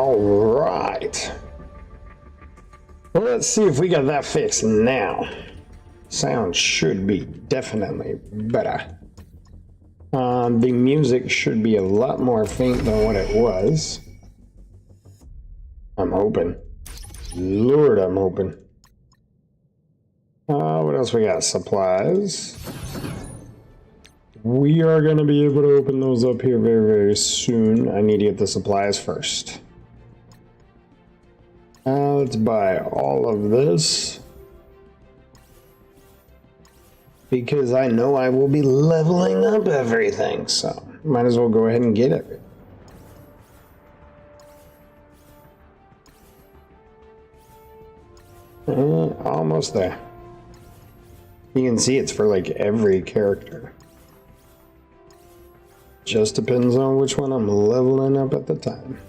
All right. Well, let's see if we got that fixed now. Sound should be definitely better. The music should be a lot more faint than what it was. I'm hoping. Lord, I'm hoping. What else we got? Supplies. We are going to be able to open those up here very, very soon. I need to get the supplies first. Let's buy all of this. Because I know I will be leveling up everything, so might as well go ahead and get it. Almost there. You can see it's for like every character. Just depends on which one I'm leveling up at the time.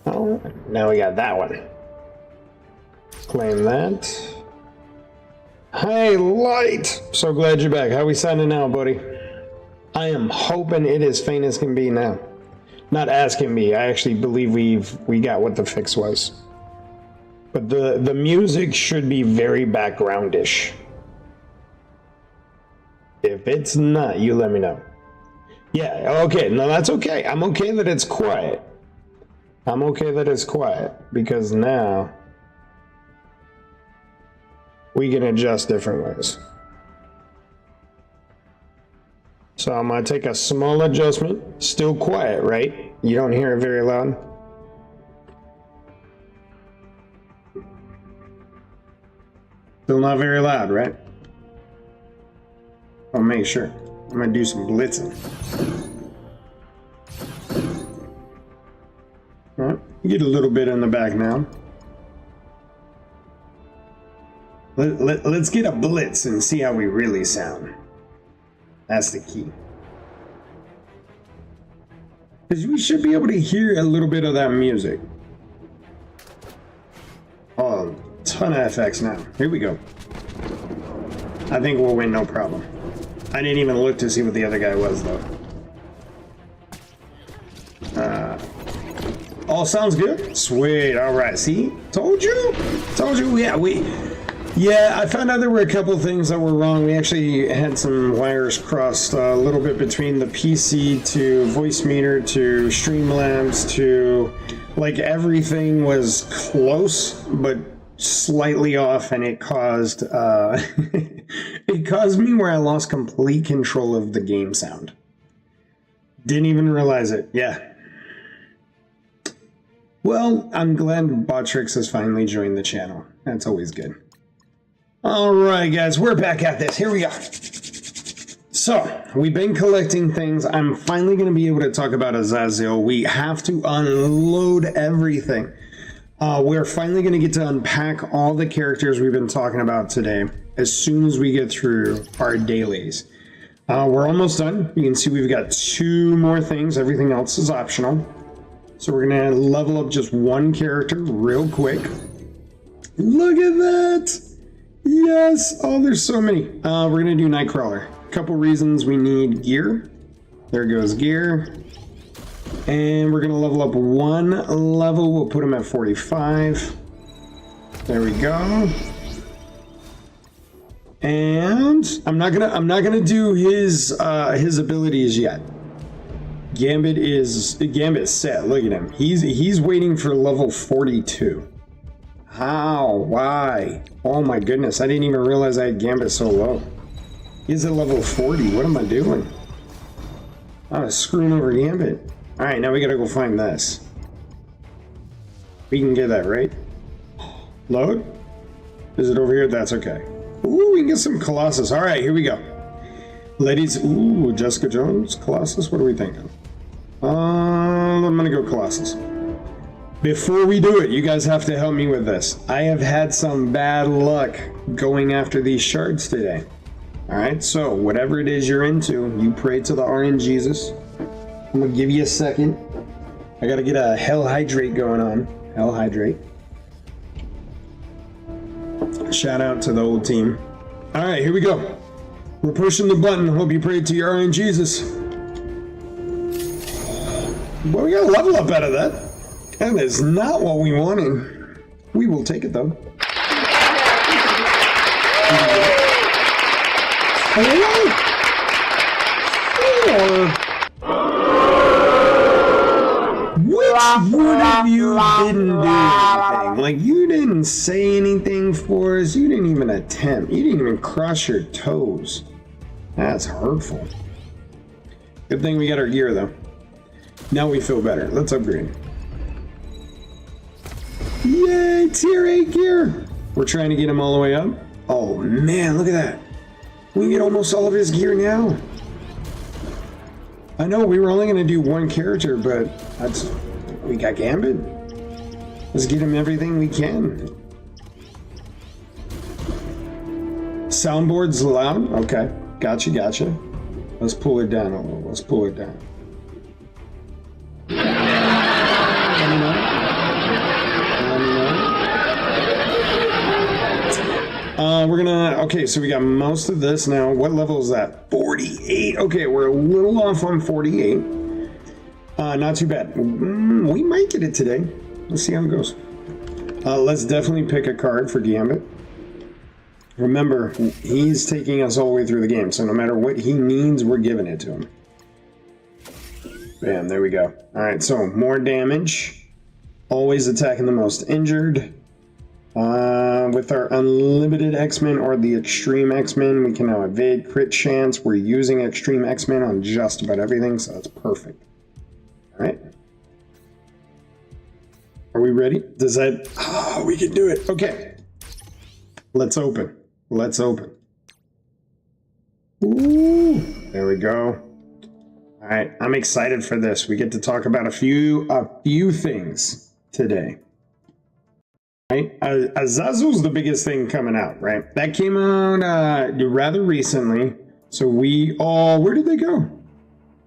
Oh, now we got that one. Claim that. Hey, Light! So glad you're back. How we signing out, buddy? I am hoping it is faint as can be now. Not as can be. I actually believe we got what the fix was. But the music should be very backgroundish. If it's not, you let me know. Yeah, okay. No, that's okay. I'm okay that it's quiet. I'm okay that it's quiet because now we can adjust different ways. So I'm gonna take a small adjustment. Still quiet, right? You don't hear it very loud. Still not very loud, right? I'll make sure. I'm gonna do some blitzing. All right, get a little bit in the back now. Let's get a blitz and see how we really sound. That's the key. Because we should be able to hear a little bit of that music. Oh, a ton of FX now. Here we go. I think we'll win no problem. I didn't even look to see what the other guy was, though. All sounds good? Sweet, all right. See? Told you? Told you, yeah, I found out there were a couple things that were wrong. We actually had some wires crossed a little bit between the PC to voice meter to Streamlabs to, like, everything was close, but slightly off, and it caused, it caused me where I lost complete control of the game sound. Didn't even realize it, yeah. Well, I'm glad Botrix has finally joined the channel. That's always good. Alright guys, we're back at this. Here we are. So, we've been collecting things. I'm finally going to be able to talk about Azazel. We have to unload everything. We're finally going to get to unpack all the characters we've been talking about today as soon as we get through our dailies. We're almost done. You can see we've got 2 more things. Everything else is optional. So we're going to level up just one character real quick. Look at that! Yes! Oh, there's so many. We're going to do Nightcrawler. A couple reasons we need gear. There goes gear. And we're going to level up 1 level. We'll put him at 45. There we go. And I'm not gonna do his abilities yet. Gambit's set. Look at him. He's waiting for level 42. How? Why? Oh my goodness, I didn't even realize I had Gambit so low. He's at level 40. What am I doing? I was screwing over Gambit. Alright, now we gotta go find this. We can get that, right? Load? Is it over here? That's okay. Ooh, we can get some Colossus. Alright, here we go. Ladies, ooh, Jessica Jones, Colossus, what are we thinking? I'm gonna go Colossus. Before we do it, you guys have to help me with this. I have had some bad luck going after these shards today. Alright, so whatever it is you're into, you pray to the RNGesus. I'm gonna give you a second. I gotta get a Hell Hydrate going on. Hell Hydrate. Shout out to the old team. Alright, here we go. We're pushing the button. Hope you prayed to your RNGesus. Well, we got a level up out of that. That is not what we wanted. We will take it, though. Which one of you didn't do anything? Like, you didn't say anything for us. You didn't even attempt. You didn't even cross your toes. That's hurtful. Good thing we got our gear, though. Now we feel better. Let's upgrade. Yay, tier 8 gear. We're trying to get him all the way up. Oh, man, look at that. We can get almost all of his gear now. I know we were only going to do one character, but we got Gambit. Let's get him everything we can. Soundboard's loud? Okay. Gotcha, gotcha. Let's pull it down a little. Let's pull it down. We're gonna, okay, so we got most of this now. What level is that? 48. Okay, we're a little off on 48. Not too bad. We might get it today. Let's see how it goes. Let's definitely pick a card for Gambit. Remember, he's taking us all the way through the game, so no matter what he needs, we're giving it to him. Bam, there we go. Alright, so more damage. Always attacking the most injured. With our unlimited X-Men or the extreme X-Men, we can now evade crit chance. We're using extreme X-Men on just about everything, so that's perfect. Alright. Are we ready? Does that... Oh, we can do it. Okay. Let's open. Let's open. Ooh, there we go. Alright, I'm excited for this. We get to talk about a few things today. Right? Azazel's the biggest thing coming out, right? That came out rather recently. So we all... Where did they go?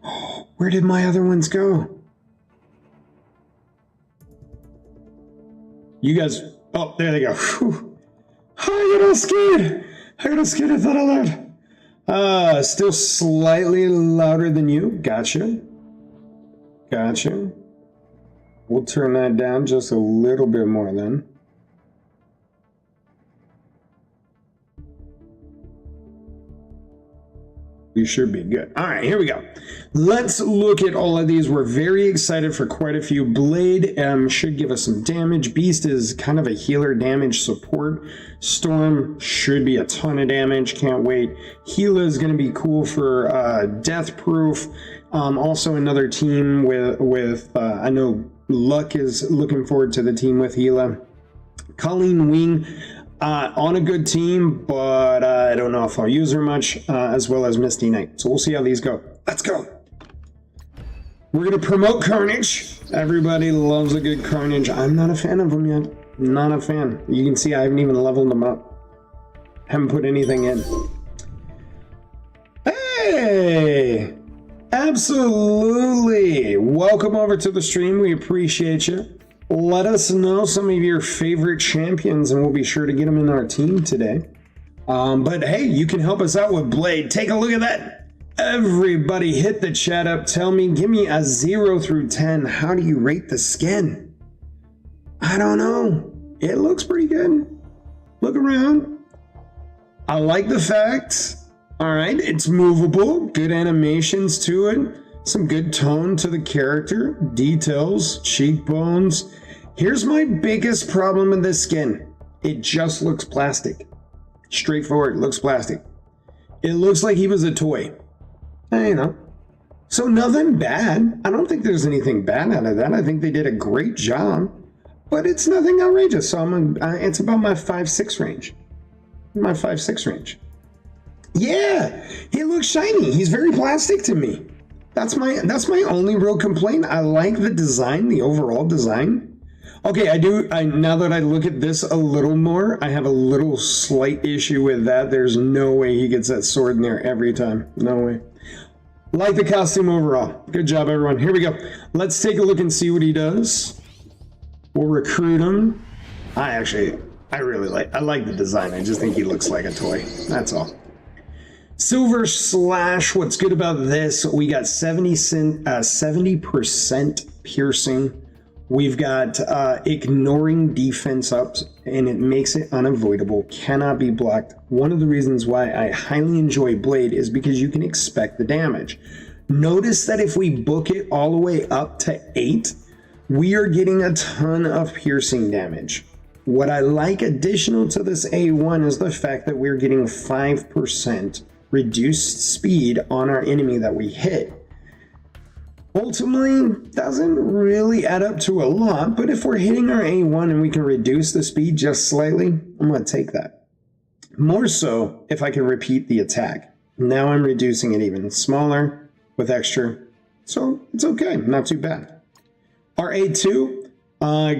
Oh, where did my other ones go? You guys... Oh, there they go. Whew. I got all scared. I got all scared. I thought out loud. Still slightly louder than you. Gotcha. Gotcha. We'll turn that down just a little bit more then. We should be good. All right, here we go. Let's look at all of these. We're very excited for quite a few. Blade should give us some damage. Beast is kind of a healer damage support. Storm should be a ton of damage. Can't wait. Gila is going to be cool for death proof. Also another team with I know Luck is looking forward to the team with Gila. Colleen Wing. On a good team, but I don't know if I'll use her much, as well as Misty Knight. So we'll see how these go. Let's go. We're going to promote Carnage. Everybody loves a good Carnage. I'm not a fan of them yet. Not a fan. You can see I haven't even leveled them up. Haven't put anything in. Hey! Absolutely. Welcome over to the stream. We appreciate you. Let us know some of your favorite champions, and we'll be sure to get them in our team today. But hey, you can help us out with Blade. Take a look at that. Everybody hit the chat up. Tell me, give me a 0 through 10. How do you rate the skin? I don't know. It looks pretty good. Look around. I like the fact. All right, it's movable. Good animations to it. Some good tone to the character. Details, cheekbones. Here's my biggest problem with this skin. It just looks plastic. Straightforward, looks plastic. It looks like he was a toy. You know. So nothing bad. I don't think there's anything bad out of that. I think they did a great job. But it's nothing outrageous. So it's about my 5-6 range. My 5-6 range. Yeah, he looks shiny. He's very plastic to me. That's my only real complaint. I like the design, the overall design. Okay, now that I look at this a little more, I have a little slight issue with that. There's no way he gets that sword in there every time. No way. Like the costume overall. Good job, everyone. Here we go. Let's take a look and see what he does. We'll recruit him. I like the design. I just think he looks like a toy. That's all. Silver Slash, what's good about this? We got 70% piercing. We've got ignoring defense ups, and it makes it unavoidable, cannot be blocked. One of the reasons why I highly enjoy Blade is because you can expect the damage. Notice that if we book it all the way up to 8, we are getting a ton of piercing damage. What I like additional to this A1 is the fact that we're getting 5% reduced speed on our enemy that we hit. Ultimately, doesn't really add up to a lot, but if we're hitting our A1 and we can reduce the speed just slightly, I'm going to take that. More so if I can repeat the attack. Now I'm reducing it even smaller with extra, so it's okay, not too bad. Our A2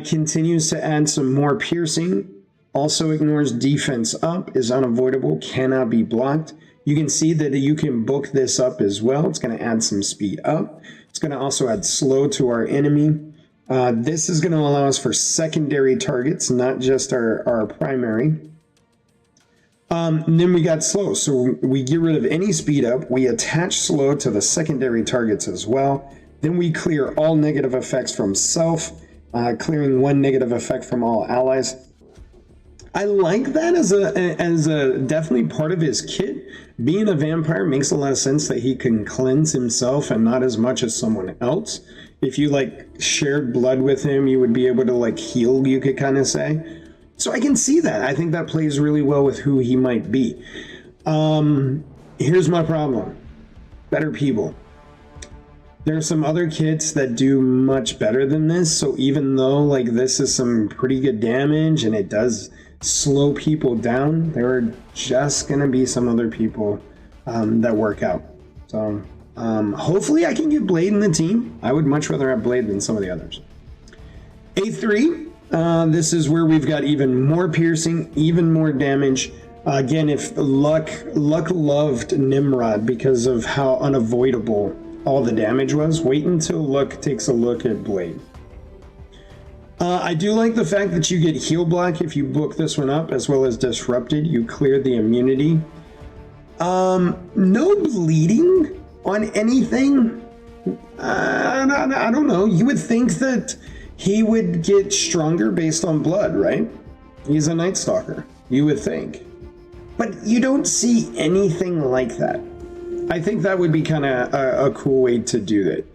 continues to add some more piercing, also ignores defense up, is unavoidable, cannot be blocked. You can see that you can book this up as well. It's going to add some speed up. It's going to also add slow to our enemy. This is going to allow us for secondary targets, not just our primary. And then we got slow. So we get rid of any speed up. We attach slow to the secondary targets as well. Then we clear all negative effects from self, clearing one negative effect from all allies. I like that as a definitely part of his kit. Being a vampire makes a lot of sense that he can cleanse himself and not as much as someone else. If you like shared blood with him, you would be able to like heal, you could kind of say. So I can see that. I think that plays really well with who he might be. Here's my problem. Better people. There are some other kits that do much better than this. So even though like this is some pretty good damage and it does slow people down, there are just gonna be some other people that work out. So hopefully I can get Blade in the team. I would much rather have Blade than some of the others. A3, this is where we've got even more piercing, even more damage. Again, if luck loved Nimrod because of how unavoidable all the damage was, wait until Luck takes a look at Blade. I do like the fact that you get heal block if you book this one up, as well as disrupted. You clear the immunity. No bleeding on anything. I don't know. You would think that he would get stronger based on blood, right? He's a Night Stalker. You would think. But you don't see anything like that. I think that would be kind of a cool way to do that.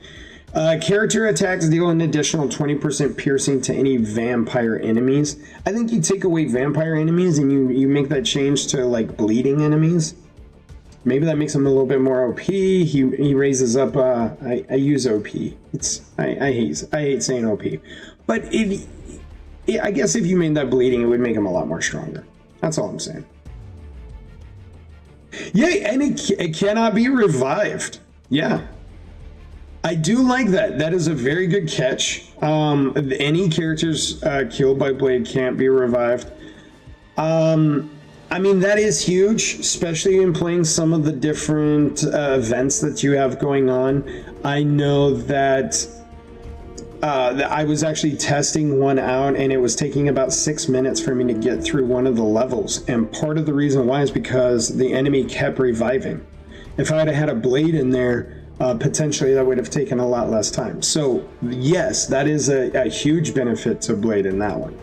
Character attacks deal an additional 20% piercing to any vampire enemies. I think you take away vampire enemies and you make that change to like bleeding enemies. Maybe that makes him a little bit more OP. He raises up. I use OP. I hate saying OP, but I guess if you made that bleeding, it would make him a lot more stronger. That's all I'm saying. Yeah, and it cannot be revived. Yeah. I do like that. That is a very good catch. Any characters killed by Blade can't be revived. I mean, that is huge, especially in playing some of the different events that you have going on. I know that I was actually testing one out, and it was taking about 6 minutes for me to get through one of the levels. And part of the reason why is because the enemy kept reviving. If I had had a Blade in there, potentially that would have taken a lot less time. So yes, that is a huge benefit to Blade in that one.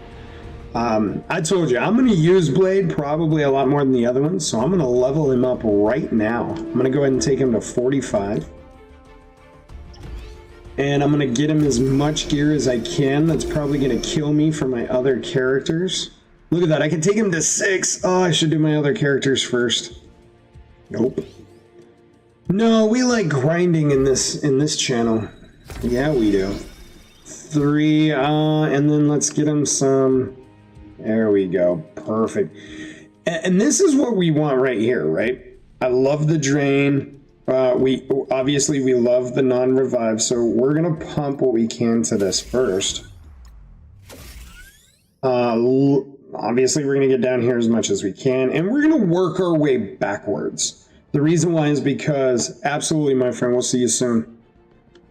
I told you, I'm going to use Blade probably a lot more than the other ones, so I'm going to level him up right now. I'm going to go ahead and take him to 45. And I'm going to get him as much gear as I can. That's probably going to kill me for my other characters. Look at that, I can take him to 6. Oh, I should do my other characters first. Nope. No, we like grinding in this channel. Yeah, we do. 3, and then let's get him some. There we go. Perfect. And this is what we want right here, right? I love the drain. We love the non-revive, so we're gonna pump what we can to this first. Obviously, we're gonna get down here as much as we can, and we're gonna work our way backwards. The reason why is because, absolutely, my friend, we'll see you soon.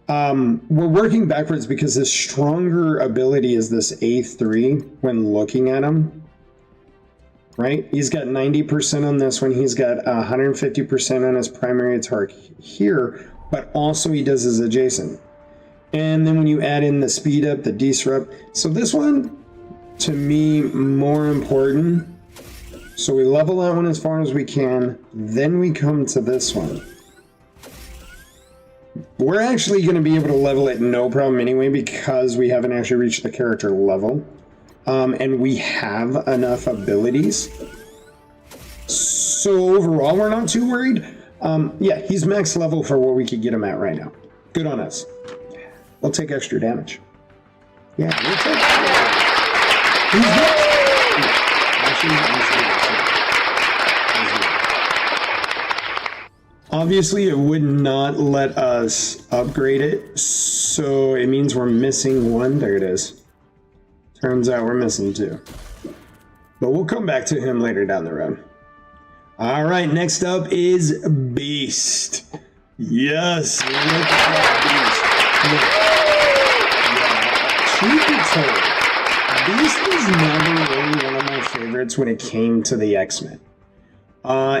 We're working backwards because his stronger ability is this A3 when looking at him. right? He's got 90% on this one. He's got 150% on his primary attack here, but also he does his adjacent. And then when you add in the speed up, the disrupt, so this one, to me, more important. So we level that one as far as we can, then we come to this one. We're actually going to be able to level it no problem anyway, because we haven't actually reached the character level. And we have enough abilities. So overall, we're not too worried. Yeah, he's max level for what we could get him at right now. Good on us. We'll take extra damage. Yeah, we'll take extra damage. He's good. Obviously, it would not let us upgrade it, so it means we're missing one. There it is. Turns out we're missing two. But we'll come back to him later down the road. All right, next up is Beast. Yes, look at that Beast. Truth be told, Beast was never really one of my favorites when it came to the X-Men.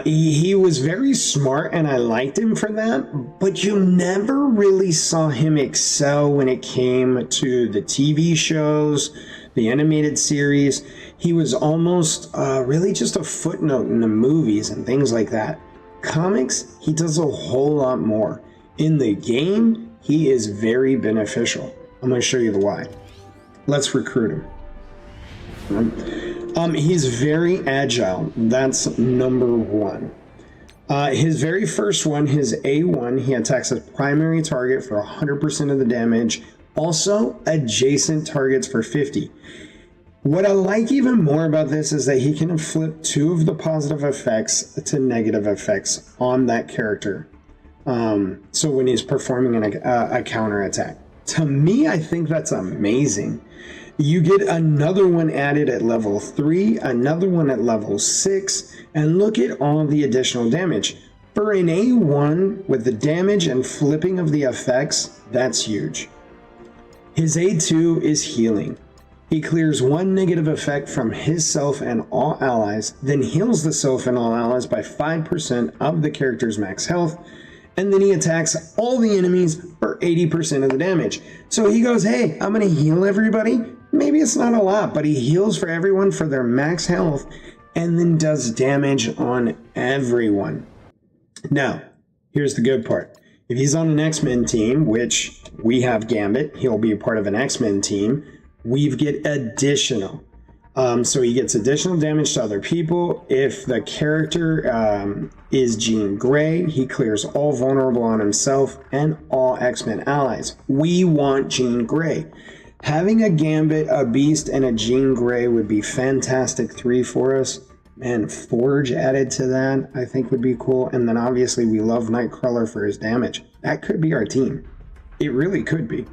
He was very smart and I liked him for that, but you never really saw him excel when it came to the TV shows, the animated series. He was almost really just a footnote in the movies and things like that. Comics, he does a whole lot more. In the game, he is very beneficial. I'm going to show you the why. Let's recruit him. He's very agile. That's number one. His very first one, his A1, he attacks a primary target for 100% of the damage. Also, adjacent targets for 50. What I like even more about this is that he can flip 2 of the positive effects to negative effects on that character. So when he's performing a counter attack. To me, I think that's amazing. You get another one added at level 3, another one at level 6, and look at all the additional damage. For an A1 with the damage and flipping of the effects, that's huge. His A2 is healing. He clears 1 negative effect from his self and all allies, then heals the self and all allies by 5% of the character's max health, and then he attacks all the enemies for 80% of the damage. So he goes, hey, I'm going to heal everybody. Maybe it's not a lot, but he heals for everyone for their max health and then does damage on everyone. Now, here's the good part. If he's on an X-Men team, which we have Gambit, he'll be a part of an X-Men team, we get additional. So he gets additional damage to other people. If the character is Jean Grey, he clears all vulnerable on himself and all X-Men allies. We want Jean Grey. Having a Gambit, a Beast, and a Jean Grey would be fantastic 3 for us. And Forge added to that, I think would be cool. And then obviously we love Nightcrawler for his damage. That could be our team. It really could be.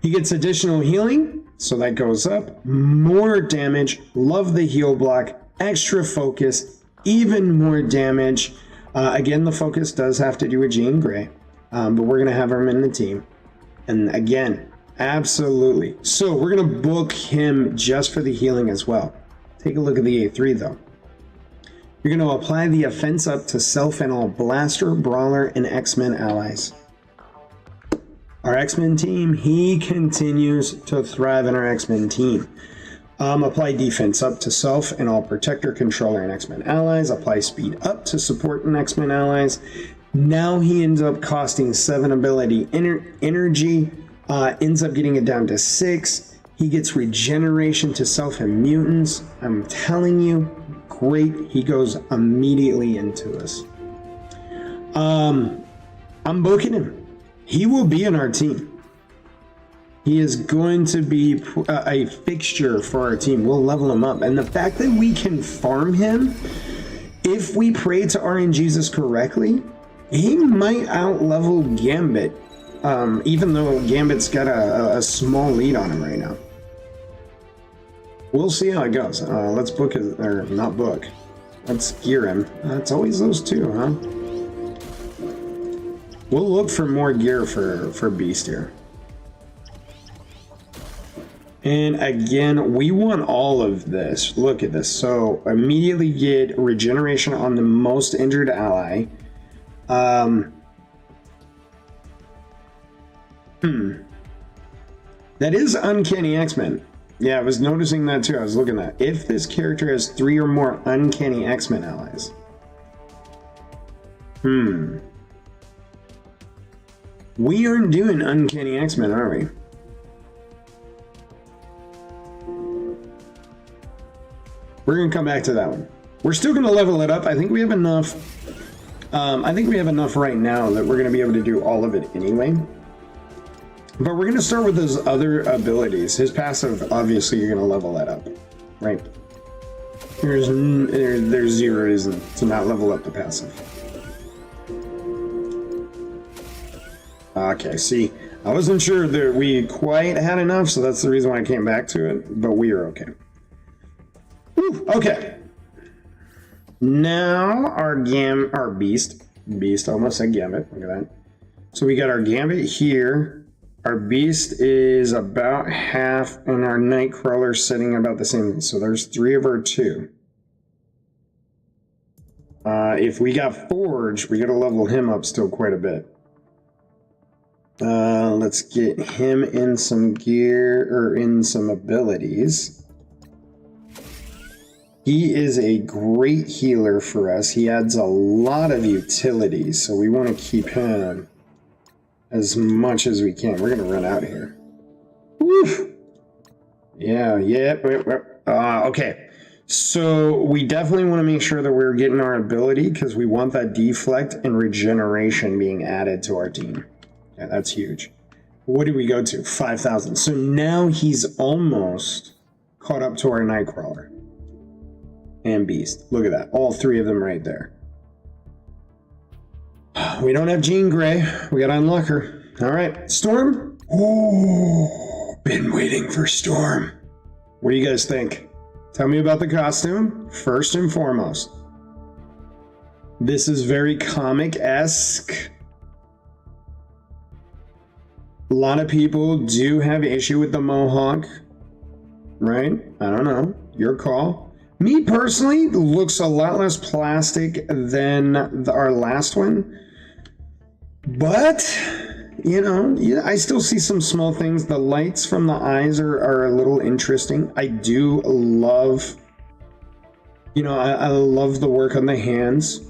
He gets additional healing, so that goes up. More damage, love the heal block, extra focus, even more damage. Again, the focus does have to do with Jean Grey, but we're going to have him in the team. And again, absolutely. So we're going to book him just for the healing as well. Take a look at the A3 though. You're going to apply the offense up to self and all Blaster, Brawler, and X-Men allies. Our X-Men team, he continues to thrive in our X-Men team. Apply defense up to self and all Protector, Controller, and X-Men allies. Apply speed up to support and X-Men allies. Now he ends up costing 7 ability energy. Ends up getting it down to 6. He gets regeneration to self and mutants. I'm telling you, great. He goes immediately into us. I'm booking him. He will be in our team. He is going to be a fixture for our team. We'll level him up. And the fact that we can farm him, if we pray to RNGesus correctly, he might out-level Gambit. Even though Gambit's got a small lead on him right now. We'll see how it goes. Let's book it, or not book. Let's gear him. It's always those two, huh? We'll look for more gear for Beast here. And again, we want all of this. Look at this. So immediately get regeneration on the most injured ally. That is Uncanny X-Men. Yeah, I was noticing that too. I was looking at that. If this character has 3 or more Uncanny X-Men allies. We aren't doing Uncanny X-Men, are we? We're going to come back to that one. We're still going to level it up. I think we have enough. I think we have enough right now that we're going to be able to do all of it anyway. But we're going to start with those other abilities. His passive, obviously, you're going to level that up, right? There's zero reason to not level up the passive. Okay, see, I wasn't sure that we quite had enough, so that's the reason why I came back to it, but we are okay. Whew, okay. Now our beast, almost said Gambit, look at that. So we got our Gambit here. Our beast is about half, and our Nightcrawler sitting about the same. So there's 3 of our 2. If we got Forge, we got to level him up still quite a bit. Let's get him in some gear, or in some abilities. He is a great healer for us. He adds a lot of utility, so we want to keep him as much as we can. We're going to run out here. Woof! Yeah. Okay. So we definitely want to make sure that we're getting our ability, because we want that deflect and regeneration being added to our team. Yeah, that's huge. What did we go to? 5,000. So now he's almost caught up to our Nightcrawler and Beast. Look at that. All 3 of them right there. We don't have Jean Grey. We got to unlock her. All right. Storm? Oh, been waiting for Storm. What do you guys think? Tell me about the costume, first and foremost. This is very comic-esque. A lot of people do have issue with the mohawk, right? I don't know. Your call. Me personally, looks a lot less plastic than our last one. But, you know, I still see some small things. The lights from the eyes are a little interesting. I do love, you know, I love the work on the hands.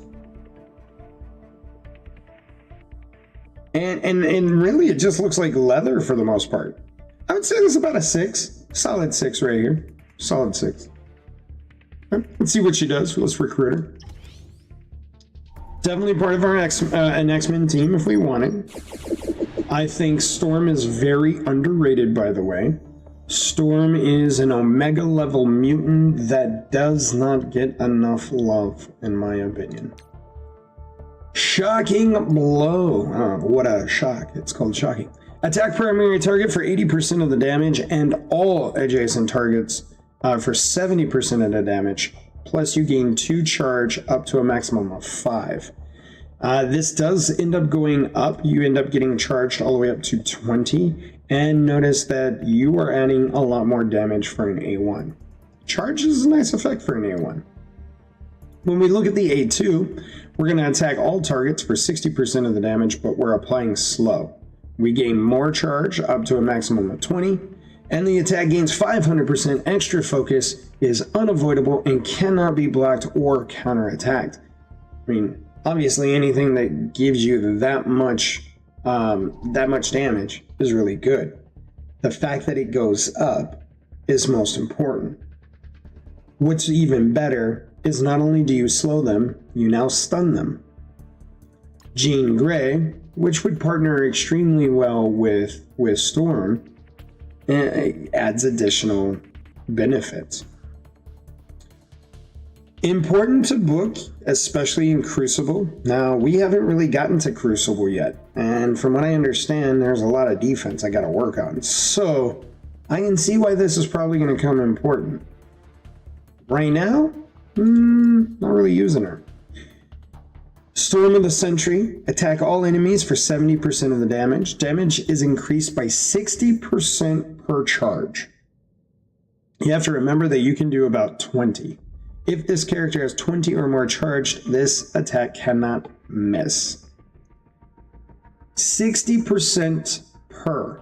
And really, it just looks like leather for the most part. I would say this is about a 6. Solid 6 right here. Solid 6. Let's see what she does. Let's recruit her. Definitely part of our an X-Men team if we want it. I think Storm is very underrated, by the way. Storm is an Omega level mutant that does not get enough love, in my opinion. Shocking blow. Oh, what a shock. It's called shocking. Attack primary target for 80% of the damage and all adjacent targets for 70% of the damage. Plus you gain 2 charge up to a maximum of 5. This does end up going up. You end up getting charged all the way up to 20. And notice that you are adding a lot more damage for an A1. Charge is a nice effect for an A1. When we look at the A2, we're going to attack all targets for 60% of the damage, but we're applying slow. We gain more charge up to a maximum of 20, and the attack gains 500% extra focus, is unavoidable, and cannot be blocked or counterattacked. I mean, obviously anything that gives you that much damage is really good. The fact that it goes up is most important. What's even better is not only do you slow them, you now stun them. Jean Grey, which would partner extremely well with Storm, adds additional benefits. Important to book, especially in Crucible. Now, we haven't really gotten to Crucible yet, and from what I understand, there's a lot of defense I gotta work on. So, I can see why this is probably gonna come important. Right now, not really using her. Storm of the Sentry. Attack all enemies for 70% of the damage. Damage is increased by 60% per charge. You have to remember that you can do about 20. If this character has 20 or more charged, this attack cannot miss. 60% per.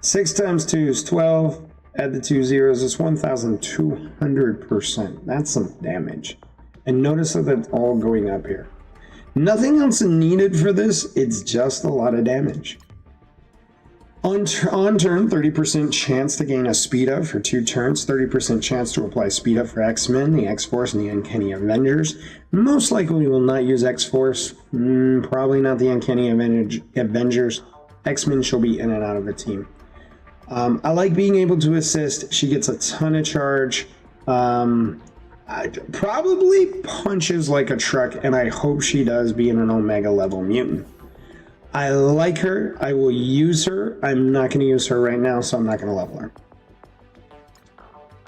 6 times 2 is 12. Add the 2 zeros, it's 1,200%. That's some damage. And notice that it's all going up here. Nothing else needed for this, it's just a lot of damage. On turn, 30% chance to gain a speed up for 2 turns, 30% chance to apply speed up for X-Men, the X-Force, and the Uncanny Avengers. Most likely will not use X-Force, probably not the Uncanny Avengers. X-Men shall be in and out of the team. I like being able to assist. She gets a ton of charge. Probably punches like a truck, and I hope she does, being an Omega level mutant. I like her. I will use her. I'm not going to use her right now, so I'm not going to level her.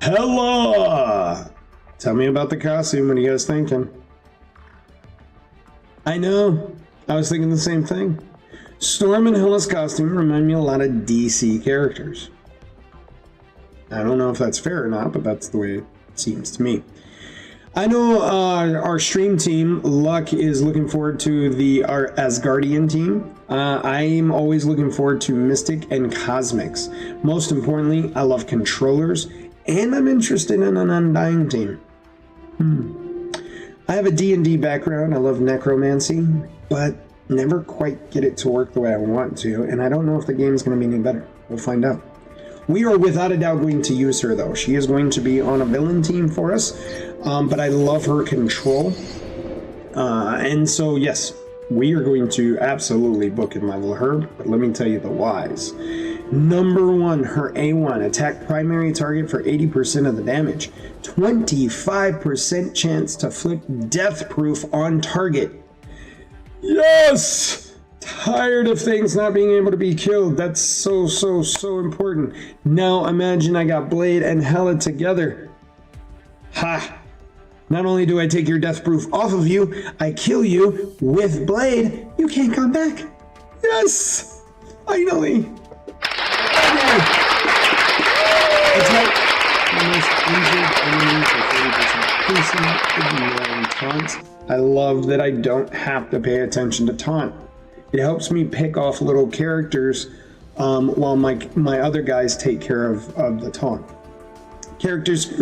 Hello! Tell me about the costume. What are you guys thinking? I know. I was thinking the same thing. Storm and Hella's costume remind me a lot of DC characters. I don't know if that's fair or not, but that's the way it seems to me. I know our stream team, Luck, is looking forward to our Asgardian team. I'm always looking forward to Mystic and Cosmics. Most importantly, I love controllers, and I'm interested in an Undying team. I have a D&D background. I love necromancy, but never quite get it to work the way I want to, and I don't know if the game's going to be any better. We'll find out. We are without a doubt going to use her, though. She is going to be on a villain team for us, but I love her control. And so, yes, we are going to absolutely book and level her, but let me tell you the whys. Number 1, her A1, attack primary target for 80% of the damage. 25% chance to flip death proof on target. Yes! Tired of things not being able to be killed. That's so important. Now imagine I got Blade and Hela together. Ha! Not only do I take your death proof off of you, I kill you with Blade. You can't come back. Yes! Finally! Okay. Attack the most injured enemy for 30% ignoring taunts. I love that I don't have to pay attention to taunt. It helps me pick off little characters while my other guys take care of the taunt. Characters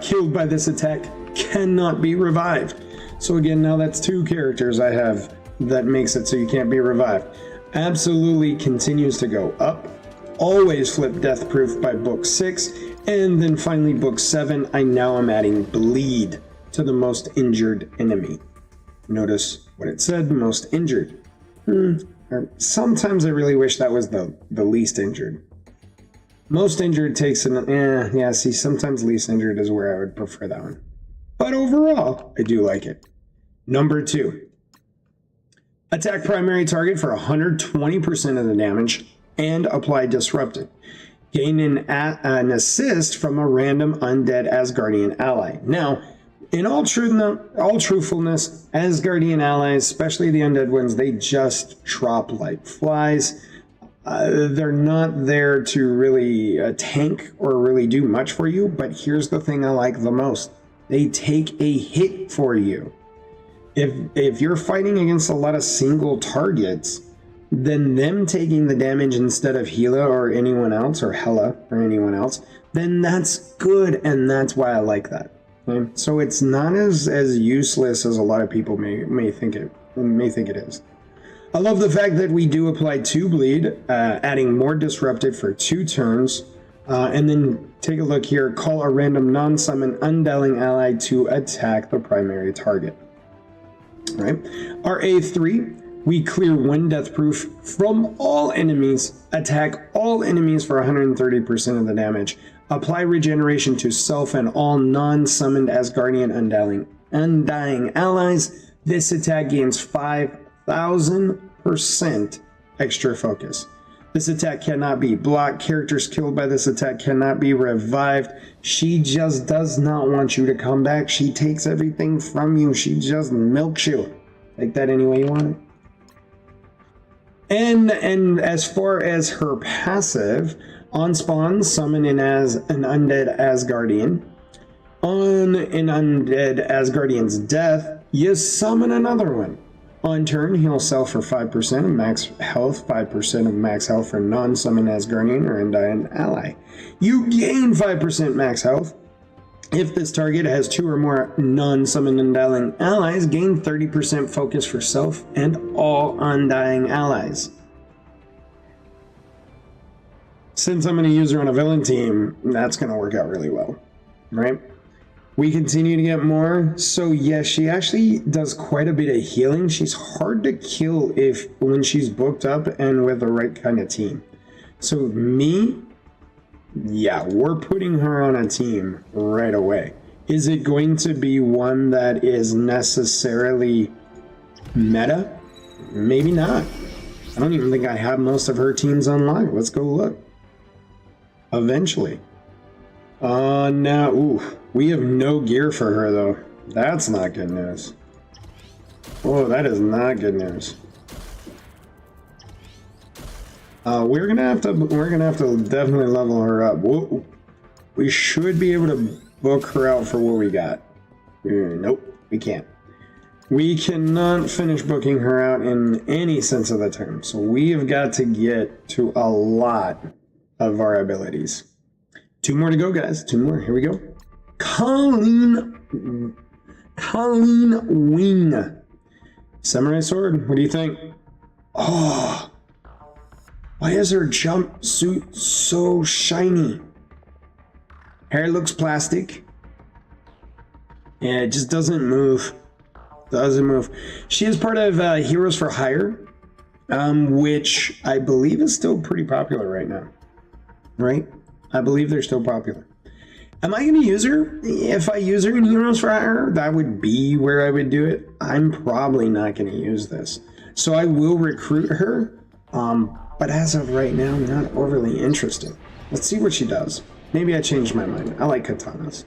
killed by this attack cannot be revived. So again, now that's 2 characters I have that makes it so you can't be revived. Absolutely continues to go up. Always flip death proof by book 6. And then finally book 7, I now am adding bleed to the most injured enemy. Notice what it said, most injured. Sometimes I really wish that was the least injured. Most injured takes an, yeah, see, sometimes least injured is where I would prefer that one. But overall, I do like it. Number 2. Attack primary target for 120% of the damage and apply disrupted. Gain an assist from a random undead Asgardian ally. Now, in all truthfulness, Asgardian allies, especially the undead ones, they just drop like flies. They're not there to really tank or really do much for you, but here's the thing I like the most. They take a hit for you. If you're fighting against a lot of single targets, then them taking the damage instead of Hela or anyone else, or Hela or anyone else, then that's good, and that's why I like that. Okay? So it's not as useless as a lot of people may think it is. I love the fact that we do apply 2 bleed, adding more disrupted for 2 turns, and then take a look here, call a random non-summon undying ally to attack the primary target. All right. Our A3, we clear 1 death proof from all enemies, attack all enemies for 130% of the damage, apply regeneration to self and all non-summoned Asgardian undying allies. This attack gains 5,000% extra focus. This attack cannot be blocked. Characters killed by this attack cannot be revived. She just does not want you to come back. She takes everything from you. She just milks you. Take that any way you want it. And as far as her passive, On spawn, summon an undead Asgardian. On an undead Asgardian's death, you summon another one. On turn, heal self for 5% of max health, 5% of max health for non-summon Asgardian or Undying ally. You gain 5% max health. If this target has 2 or more non-summon Undying allies, gain 30% focus for self and all Undying allies. Since I'm going to use her on a villain team, that's going to work out really well, right? We continue to get more. So yes, she actually does quite a bit of healing. She's hard to kill when she's booked up and with the right kind of team. So me, yeah, we're putting her on a team right away. Is it going to be one that is necessarily meta? Maybe not. I don't even think I have most of her teams unlocked. Let's go look. Eventually. Now, ooh, we have no gear for her though. That's not good news. Oh, that is not good news. We're gonna have to definitely level her up. We should be able to book her out for what we got. Nope, we can't. We cannot finish booking her out in any sense of the term. So we have got to get to a lot of our abilities. 2 more to go, guys. 2 more. Here we go. Colleen Wing. Samurai sword. What do you think? Oh, why is her jumpsuit so shiny? Hair looks plastic. Yeah, it just doesn't move. Doesn't move. She is part of Heroes for Hire, which I believe is still pretty popular right now. Right? I believe they're still popular. Am I going to use her? If I use her in Heroes for Hire, that would be where I would do it. I'm probably not going to use this. So I will recruit her, but as of right now, I'm not overly interested. Let's see what she does. Maybe I changed my mind. I like katanas.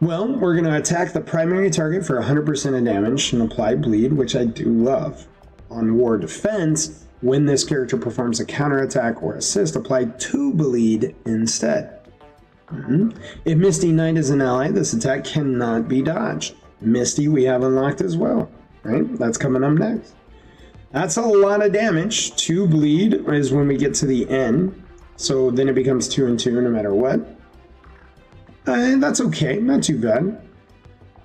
Well, we're going to attack the primary target for 100% of damage and apply bleed, which I do love. On war defense, when this character performs a counterattack or assist, apply 2 bleed instead. If Misty Knight is an ally, this attack cannot be dodged. Misty we have unlocked as well, right? That's coming up next. That's a lot of damage. 2 bleed is when we get to the end, so then it becomes 2 and 2 no matter what. That's okay, not too bad.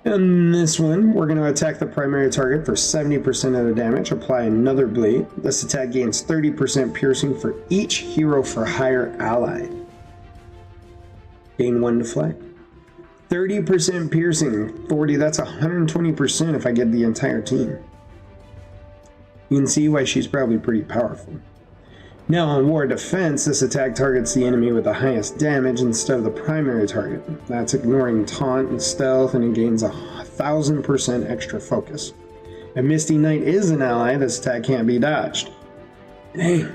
And this one, we're going to attack the primary target for 70% of the damage, apply another bleed. This attack gains 30% piercing for each Hero for Hire ally. Gain 1 deflect. 30% piercing, 40, that's 120% if I get the entire team. You can see why she's probably pretty powerful. Now on war defense, this attack targets the enemy with the highest damage instead of the primary target. That's ignoring taunt and stealth, and it gains 1,000% extra focus. If Misty Knight is an ally, this attack can't be dodged. Dang,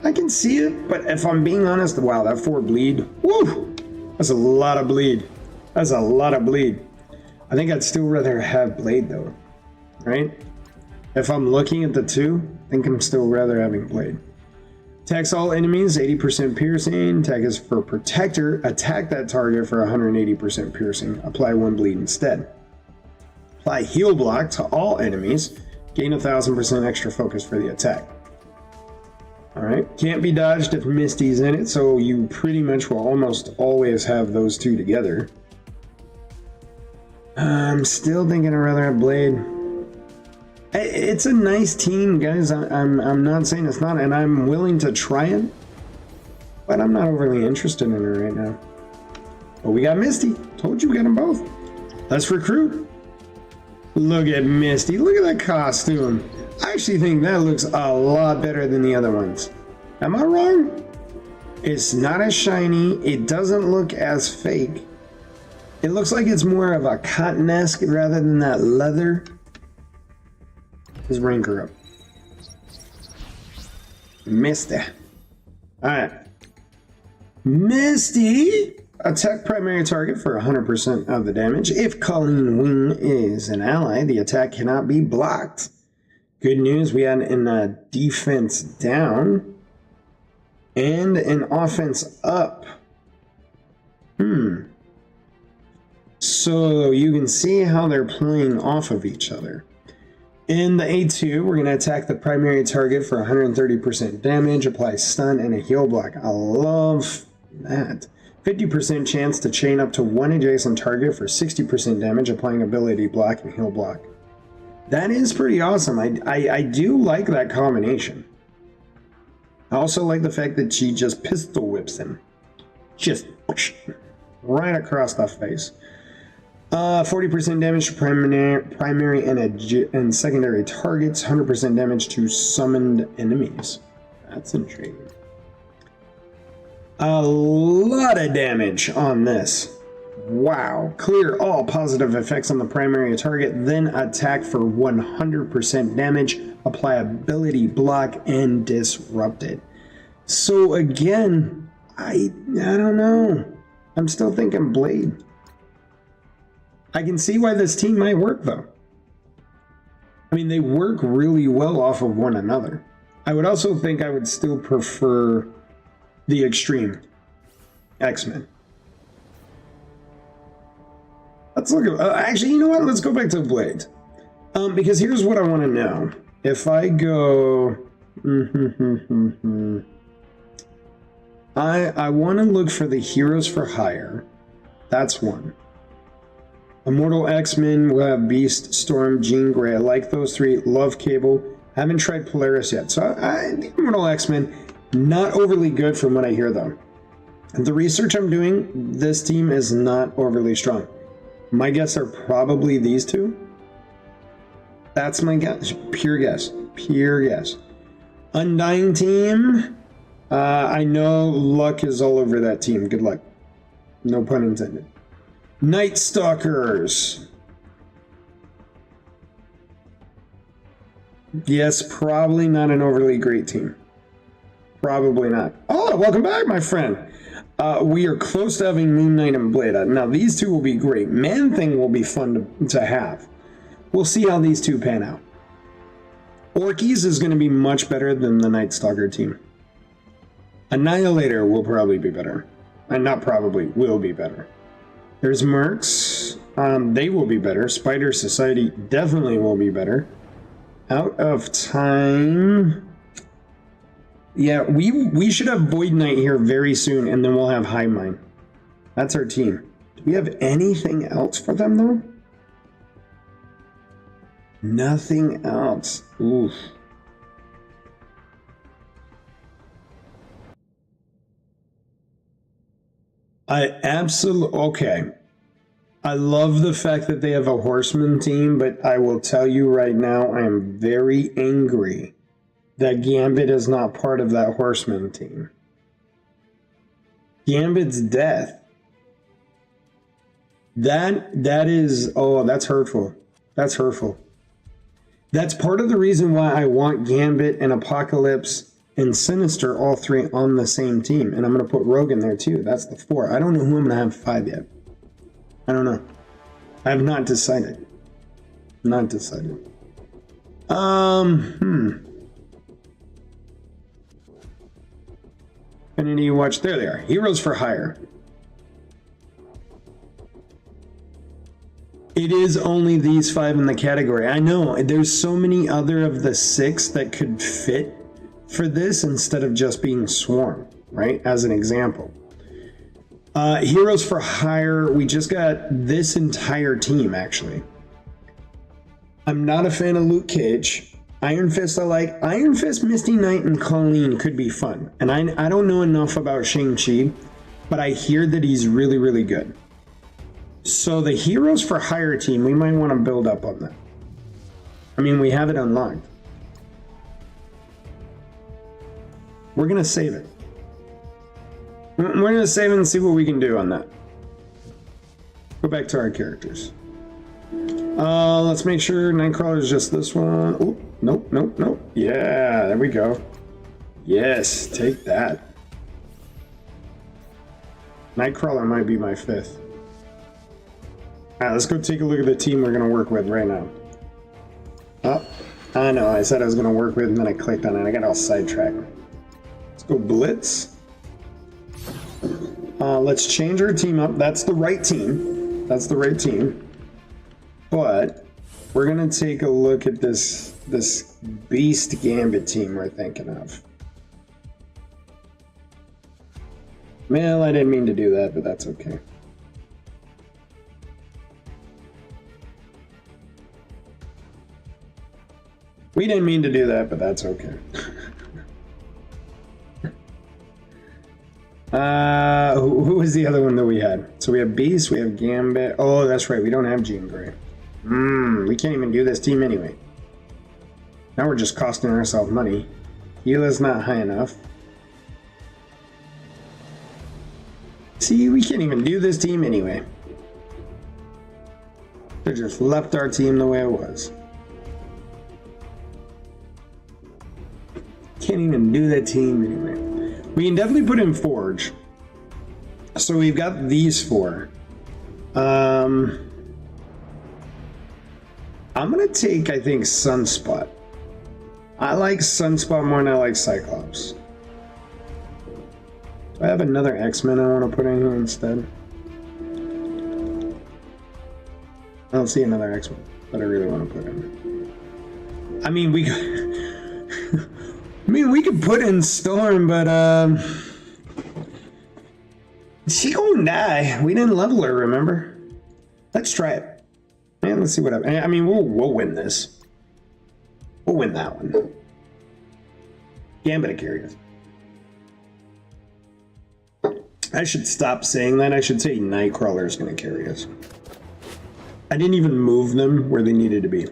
I can see it, but if I'm being honest, wow, that 4 bleed, woo, that's a lot of bleed. That's a lot of bleed. I think I'd still rather have blade though, right? If I'm looking at the 2, I think I'm still rather having blade. Attacks all enemies, 80% piercing. Attack is for protector. Attack that target for 180% piercing. Apply 1 bleed instead. Apply heal block to all enemies. Gain 1,000% extra focus for the attack. Alright, can't be dodged if Misty's in it, so you pretty much will almost always have those 2 together. I'm still thinking I'd rather have blade. It's a nice team, guys. I'm not saying it's not, and I'm willing to try it, but I'm not overly interested in her right now. But we got Misty. Told you we got them both. Let's recruit. Look at Misty. Look at that costume. I actually think that looks a lot better than the other ones. Am I wrong? It's not as shiny. It doesn't look as fake. It looks like it's more of a cotton-esque rather than that leather. Let's rank her up. Misty. Alright. Misty! Attack primary target for 100% of the damage. If Colleen Wing is an ally, the attack cannot be blocked. Good news, we had in defense down. and an offense up. So you can see how they're playing off of each other. In the A2, we're going to attack the primary target for 130% damage, apply stun, and a heal block. I love that. 50% chance to chain up to one adjacent target for 60% damage, applying ability block and heal block. That is pretty awesome. I do like that combination. I also like the fact that she just pistol whips him. Just right across the face. 40% damage to primary and secondary targets, 100% damage to summoned enemies. That's intriguing. A lot of damage on this. Wow. Clear all positive effects on the primary target, then attack for 100% damage, apply ability block, and disrupt it. So again, I don't know. I'm still thinking Blade. I can see why this team might work, though. I mean, they work really well off of one another. I would also think I would still prefer the Extreme X-Men. Let's look at... actually, you know what? Let's go back to Blade. Because here's what I want to know. If I go... I want to look for the Heroes for Hire. That's one. Immortal X-Men, will have Beast, Storm, Jean Grey. I like those three. Love Cable. Haven't tried Polaris yet. So the Immortal X-Men, not overly good from what I hear though. The research I'm doing, this team is not overly strong. My guess are probably these two. That's my guess. Pure guess. Pure guess. Undying team. I know luck is all over that team. Good luck. No pun intended. Night Stalkers. Yes, probably not an overly great team. Probably not. Oh, welcome back, my friend. We are close to having Moon Knight and Blade. Now, these two will be great. Man-Thing will be fun to have. We'll see how these two pan out. Orkies is going to be much better than the Night Stalker team. Annihilator will probably be better. And not probably, will be better. There's Mercs. They will be better. Spider Society definitely will be better. Out of time. Yeah, we should have Void Knight here very soon, and then we'll have Hive Mind. That's our team. Do we have anything else for them, though? Nothing else. Oof. Okay. I love the fact that they have a Horseman team, but I will tell you right now, I am very angry that Gambit is not part of that Horseman team. Gambit's death. That is, oh, that's hurtful. That's hurtful. That's part of the reason why I want Gambit and Apocalypse and Sinister, all three on the same team. And I'm going to put Rogue in there too. That's the 4. I don't know who I'm going to have 5 yet. I don't know. I have not decided. Not decided. Infinity Watch. There they are. Heroes for Hire. It is only these 5 in the category. I know. There's so many other of the 6 that could fit for this instead of just being Swarm, right? As an example. Heroes for Hire, we just got this entire team, actually. I'm not a fan of Luke Cage. Iron Fist I like. Iron Fist, Misty Knight, and Colleen could be fun. And I don't know enough about Shang-Chi, but I hear that he's really, really good. So the Heroes for Hire team, we might want to build up on that. I mean, we have it unlocked. We're going to save it. We're going to save it and see what we can do on that. Go back to our characters. Let's make sure Nightcrawler is just this one. Oh, nope, nope, nope. Yeah, there we go. Yes, take that. Nightcrawler might be my 5th. Alright, let's go take a look at the team we're going to work with right now. Oh, I know, I said I was going to work with and then I clicked on it. I got all sidetracked. Let's go Blitz. Let's change our team up. That's the right team. That's the right team. But we're gonna take a look at this beast Gambit team we're thinking of. Well, I didn't mean to do that, but that's okay. We didn't mean to do that, but that's okay. Who was the other one that we had? So we have Beast, we have Gambit. Oh, that's right, we don't have Jean Grey. We can't even do this team anyway. Now we're just costing ourselves money. Heala's not high enough. See, we can't even do this team anyway. They just left our team the way it was. Can't even do that team anyway. We can definitely put in Forge. So we've got these four. I'm gonna take, I think, Sunspot. I like Sunspot more than I like Cyclops. Do I have another X-Men I want to put in here instead? I don't see another X-Men that I really want to put in. I mean, we could put in Storm, but she gonna die. We didn't level her, remember? Let's try it. Man, let's see what happens. I mean, we'll win this. We'll win that one. Gambit to carry us. I should stop saying that. I should say Nightcrawler is going to carry us. I didn't even move them where they needed to be.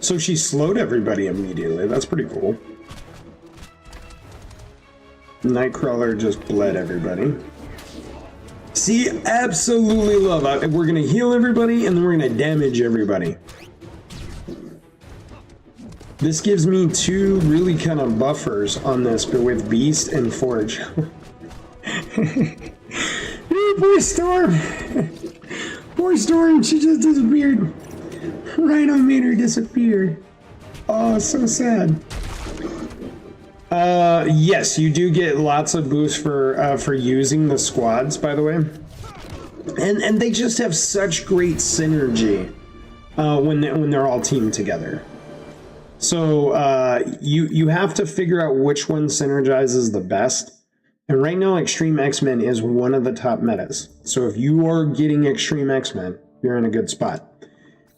So she slowed everybody immediately. That's pretty cool. Nightcrawler just bled everybody. See, absolutely love it. We're going to heal everybody and then we're going to damage everybody. This gives me two really kind of buffers on this, but with Beast and Forge. Poor Storm! Poor Storm, she just disappeared. Rhino made her disappear. Oh, so sad. Yes, you do get lots of boosts for using the squads, by the way. And they just have such great synergy when they're all teamed together. So you have to figure out which one synergizes the best. And right now, Extreme X-Men is one of the top metas. So if you are getting Extreme X-Men, you're in a good spot.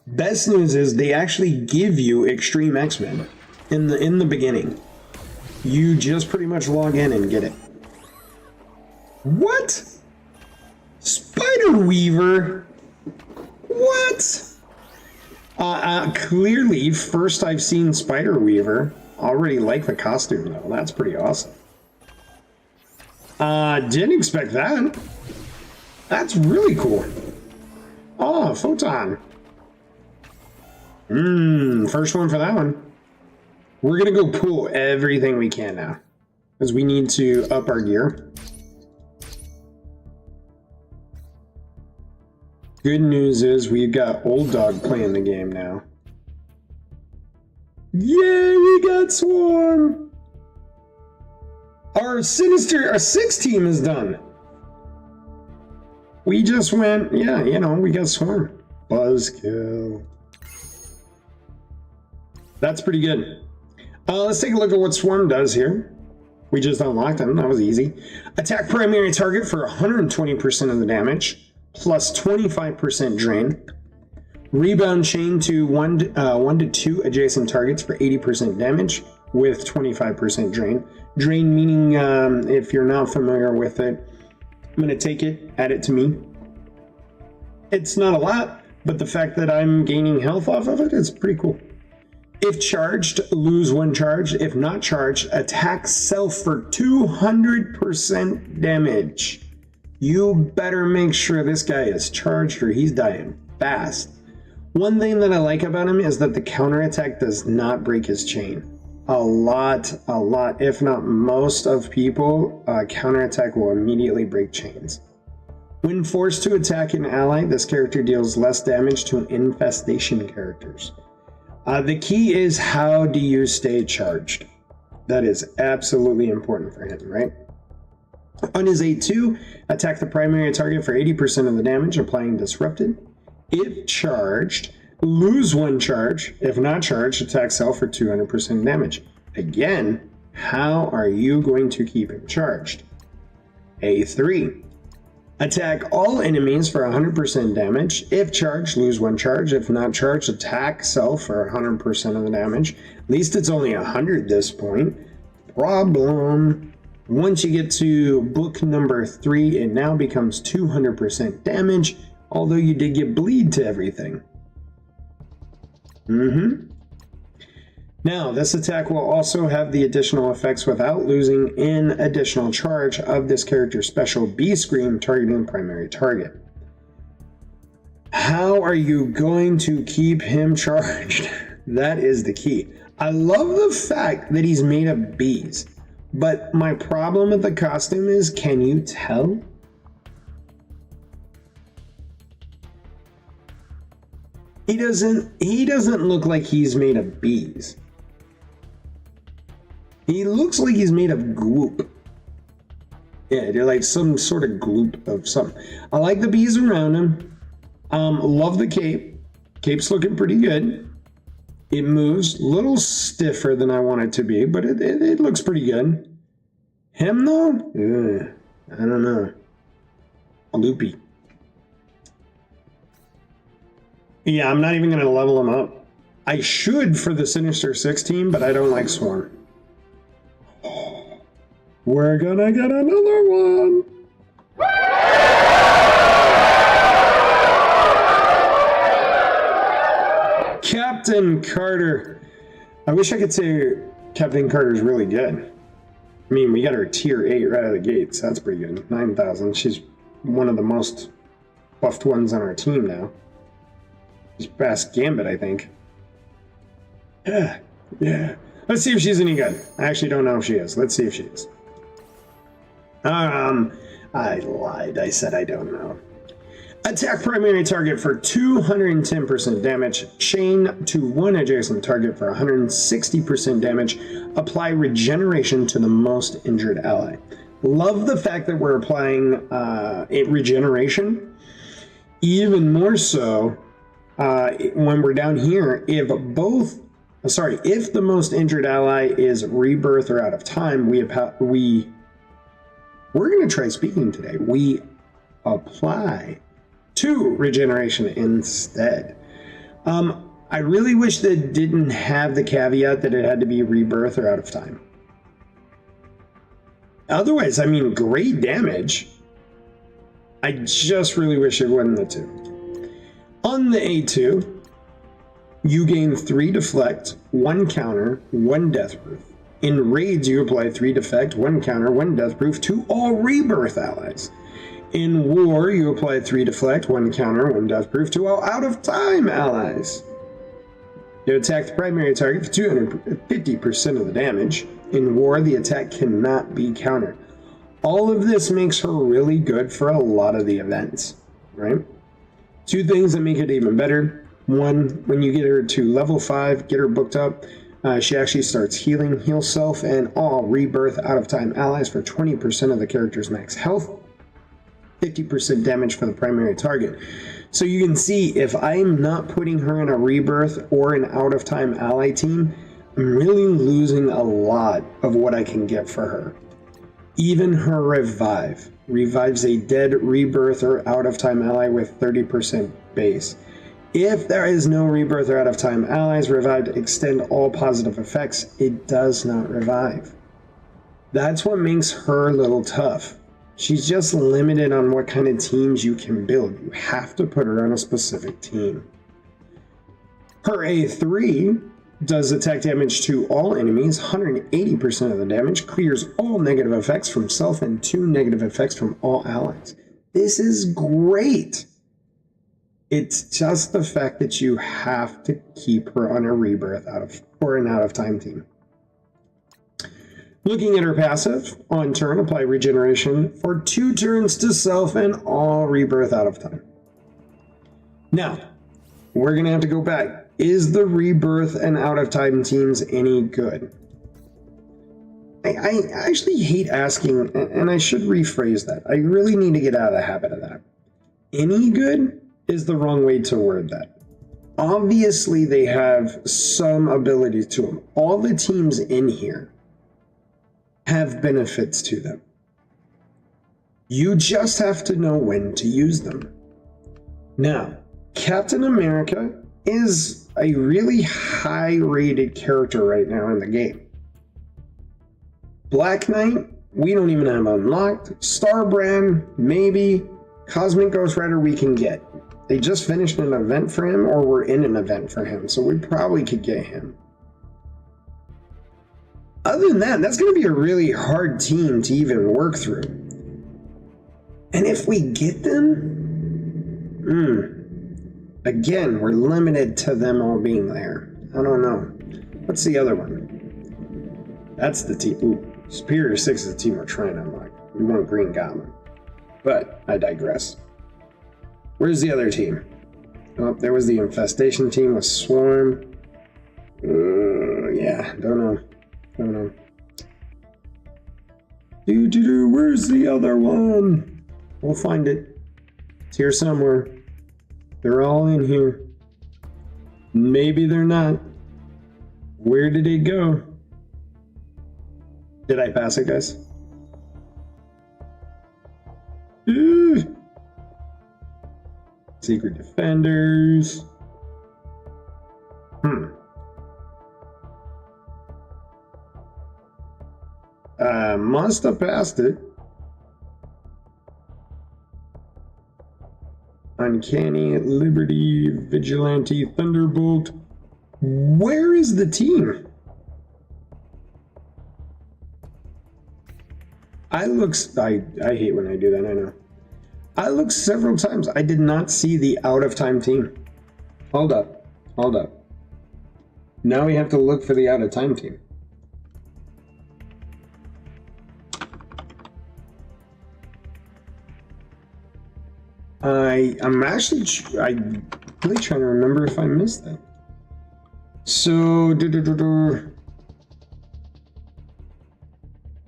Best news is they actually give you Extreme X-Men in the beginning. You just pretty much log in and get it. What? Spider Weaver? What? Clearly, first I've seen Spider Weaver. Already like the costume though. That's pretty awesome. Didn't expect that. That's really cool. Oh, Photon. First one for that one. We're gonna go pull everything we can now, because we need to up our gear. Good news is we've got Old Dog playing the game now. Yay, we got Swarm! Our 6 team is done. We just went, yeah, you know, we got Swarm. Buzzkill. That's pretty good. Let's take a look at what Swarm does here. We just unlocked him, that was easy. Attack primary target for 120% of the damage, plus 25% drain. Rebound chain to 1 to 2 adjacent targets for 80% damage with 25% drain. Drain meaning, if you're not familiar with it, I'm going to take it, add it to me. It's not a lot, but the fact that I'm gaining health off of it is pretty cool. If charged, lose 1 charge. If not charged, attack self for 200% damage. You better make sure this guy is charged or he's dying fast. One thing that I like about him is that the counterattack does not break his chain. A lot, if not most of people, counterattack will immediately break chains. When forced to attack an ally, this character deals less damage to infestation characters. The key is, how do you stay charged? That is absolutely important for him, right? On his A2, attack the primary target for 80% of the damage, applying Disrupted. If charged, lose 1 charge. If not charged, attack self for 200% damage. Again, how are you going to keep him charged? A3. Attack all enemies for 100% damage. If charged, lose 1 charge. If not charged, attack self for 100% of the damage. At least it's only 100 this point. Problem. Once you get to book number 3, it now becomes 200% damage, although you did get bleed to everything. Now, this attack will also have the additional effects without losing an additional charge of this character's special B Scream targeting primary target. How are you going to keep him charged? That is the key. I love the fact that he's made of bees, but my problem with the costume is, can you tell? He doesn't look like he's made of bees. He looks like he's made of gloop. Yeah, they're like some sort of gloop of something. I like the bees around him. Love the cape. Cape's looking pretty good. It moves a little stiffer than I want it to be, but it looks pretty good. Him though? I don't know. Loopy. Yeah, I'm not even going to level him up. I should for the Sinister Six team, but I don't like Swarm. We're gonna get another one. Captain Carter. I wish I could say Captain Carter's really good. I mean, we got her tier 8 right out of the gate, so that's pretty good. 9,000. She's one of the most buffed ones on our team now. She's past Gambit, I think. Yeah. Let's see if she's any good. I actually don't know if she is. Let's see if she is. I lied. I said I don't know. Attack primary target for 210% damage. Chain to 1 adjacent target for 160% damage. Apply regeneration to the most injured ally. Love the fact that we're applying regeneration. Even more so when we're down here, if the most injured ally is rebirth or out of time, we're going to try speaking today. We apply 2 regeneration instead. I really wish that it didn't have the caveat that it had to be rebirth or out of time. Otherwise, I mean, great damage. I just really wish it wasn't the 2. On the A2, you gain 3 deflect, 1 counter, 1 death proof. In raids, you apply 3 defect, 1 counter, 1 death proof to all rebirth allies. In war, you apply 3 deflect, 1 counter, 1 death proof to all out of time allies. You attack the primary target for 250% of the damage. In war, the attack cannot be countered. All of this makes her really good for a lot of the events, right? 2 things that make it even better. 1, when you get her to level 5, get her booked up, she actually starts heal self and all rebirth out of time allies for 20% of the character's max health, 50% damage for the primary target. So you can see, if I'm not putting her in a rebirth or an out of time ally team, I'm really losing a lot of what I can get for her. Even her revive revives a dead rebirth or out of time ally with 30% base. If there is no rebirth or out of time allies revived, extend all positive effects. It does not revive. That's what makes her a little tough. She's just limited on what kind of teams you can build. You have to put her on a specific team. Her A3 does attack damage to all enemies, 180% of the damage, clears all negative effects from self and 2 negative effects from all allies. This is great. It's just the fact that you have to keep her on a rebirth or an out of time team. Looking at her passive, on turn, apply regeneration for 2 turns to self and all rebirth out of time. Now, we're going to have to go back. Is the rebirth and out of time teams any good? I actually hate asking, and I should rephrase that. I really need to get out of the habit of that. Any good is the wrong way to word that. Obviously, they have some ability to them. All the teams in here have benefits to them. You just have to know when to use them. Now, Captain America is a really high-rated character right now in the game. Black Knight, we don't even have unlocked. Starbrand, maybe. Cosmic Ghost Rider, we can get. They just finished an event for him, or we're in an event for him, so we probably could get him. Other than that, that's going to be a really hard team to even work through. And if we get them, again, we're limited to them all being there. I don't know. What's the other one? That's the team. Ooh, Superior 6 is the team we're trying to unlock. We want Green Goblin. But I digress. Where's the other team? Oh, there was the Infestation team with Swarm. Yeah, don't know. Where's the other one? We'll find it. It's here somewhere. They're all in here. Maybe they're not. Where did it go? Did I pass it, guys? Secret Defenders. Must have passed it. Uncanny, Liberty, Vigilante, Thunderbolt. Where is the team? I hate when I do that, I know. I looked several times. I did not see the out-of-time team. Hold up. Now we have to look for the out-of-time team. I'm really trying to remember if I missed that. So,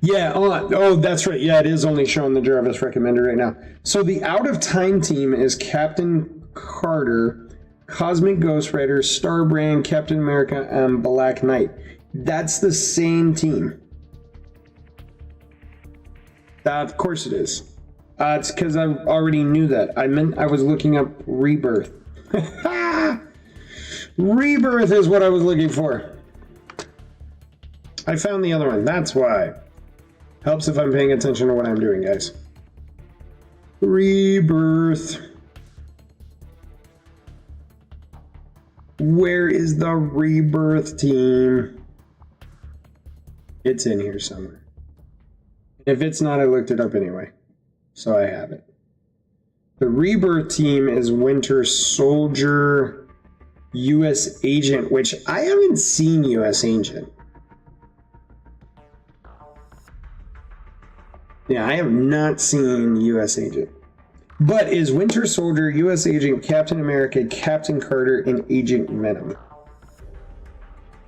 yeah, oh, that's right. Yeah, it is only showing the Jarvis recommended right now. So the out-of-time team is Captain Carter, Cosmic Ghost Rider, Starbrand, Captain America, and Black Knight. That's the same team. Of course it is. It's because I already knew that. I was looking up Rebirth. Rebirth is what I was looking for. I found the other one. That's why. Helps if I'm paying attention to what I'm doing, guys. Rebirth. Where is the Rebirth team? It's in here somewhere. If it's not, I looked it up anyway. So I have it. The Rebirth team is Winter Soldier, U.S. Agent, which I haven't seen U.S. Agent. Yeah, I have not seen U.S. Agent. But is Winter Soldier, U.S. Agent, Captain America, Captain Carter, and Agent Venom.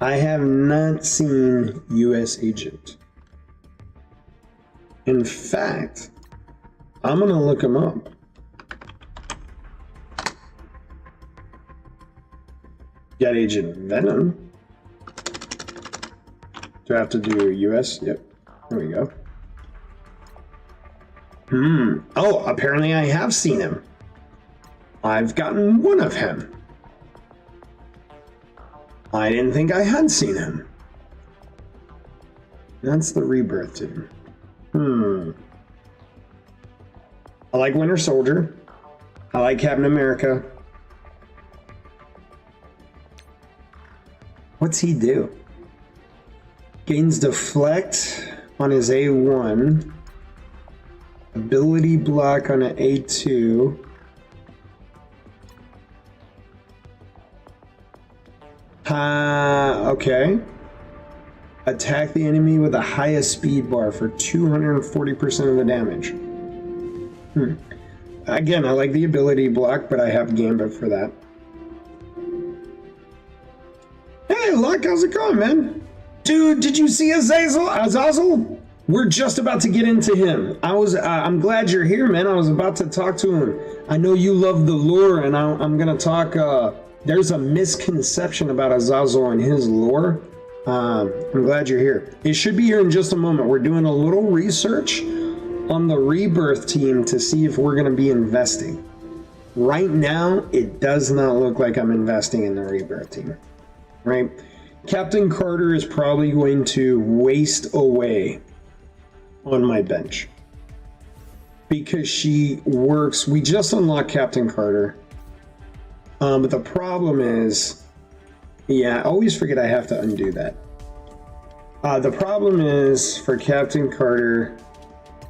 I have not seen U.S. Agent. In fact, I'm going to look him up. Got Agent Venom. Do I have to do U.S.? Yep. There we go. Oh, apparently I have seen him. I've gotten one of him. I didn't think I had seen him. That's the Rebirth team. I like Winter Soldier. I like Captain America. What's he do? Gains deflect on his A1. Ability block on an A2. Okay. Attack the enemy with the highest speed bar for 240% of the damage. Again, I like the ability block, but I have Gambit for that. Hey, Luck, how's it going, man? Dude, did you see Azazel? We're just about to get into him. I'm glad you're here, man. I was about to talk to him. I know you love the lore, and I'm gonna talk. There's a misconception about Azazel and his lore. I'm glad you're here. It should be here in just a moment. We're doing a little research on the Rebirth team to see if we're gonna be investing. Right now, it does not look like I'm investing in the Rebirth team, right? Captain Carter is probably going to waste away on my bench because she works. We just unlocked Captain Carter, but the problem is, yeah, I always forget I have to undo that. The problem is for Captain Carter,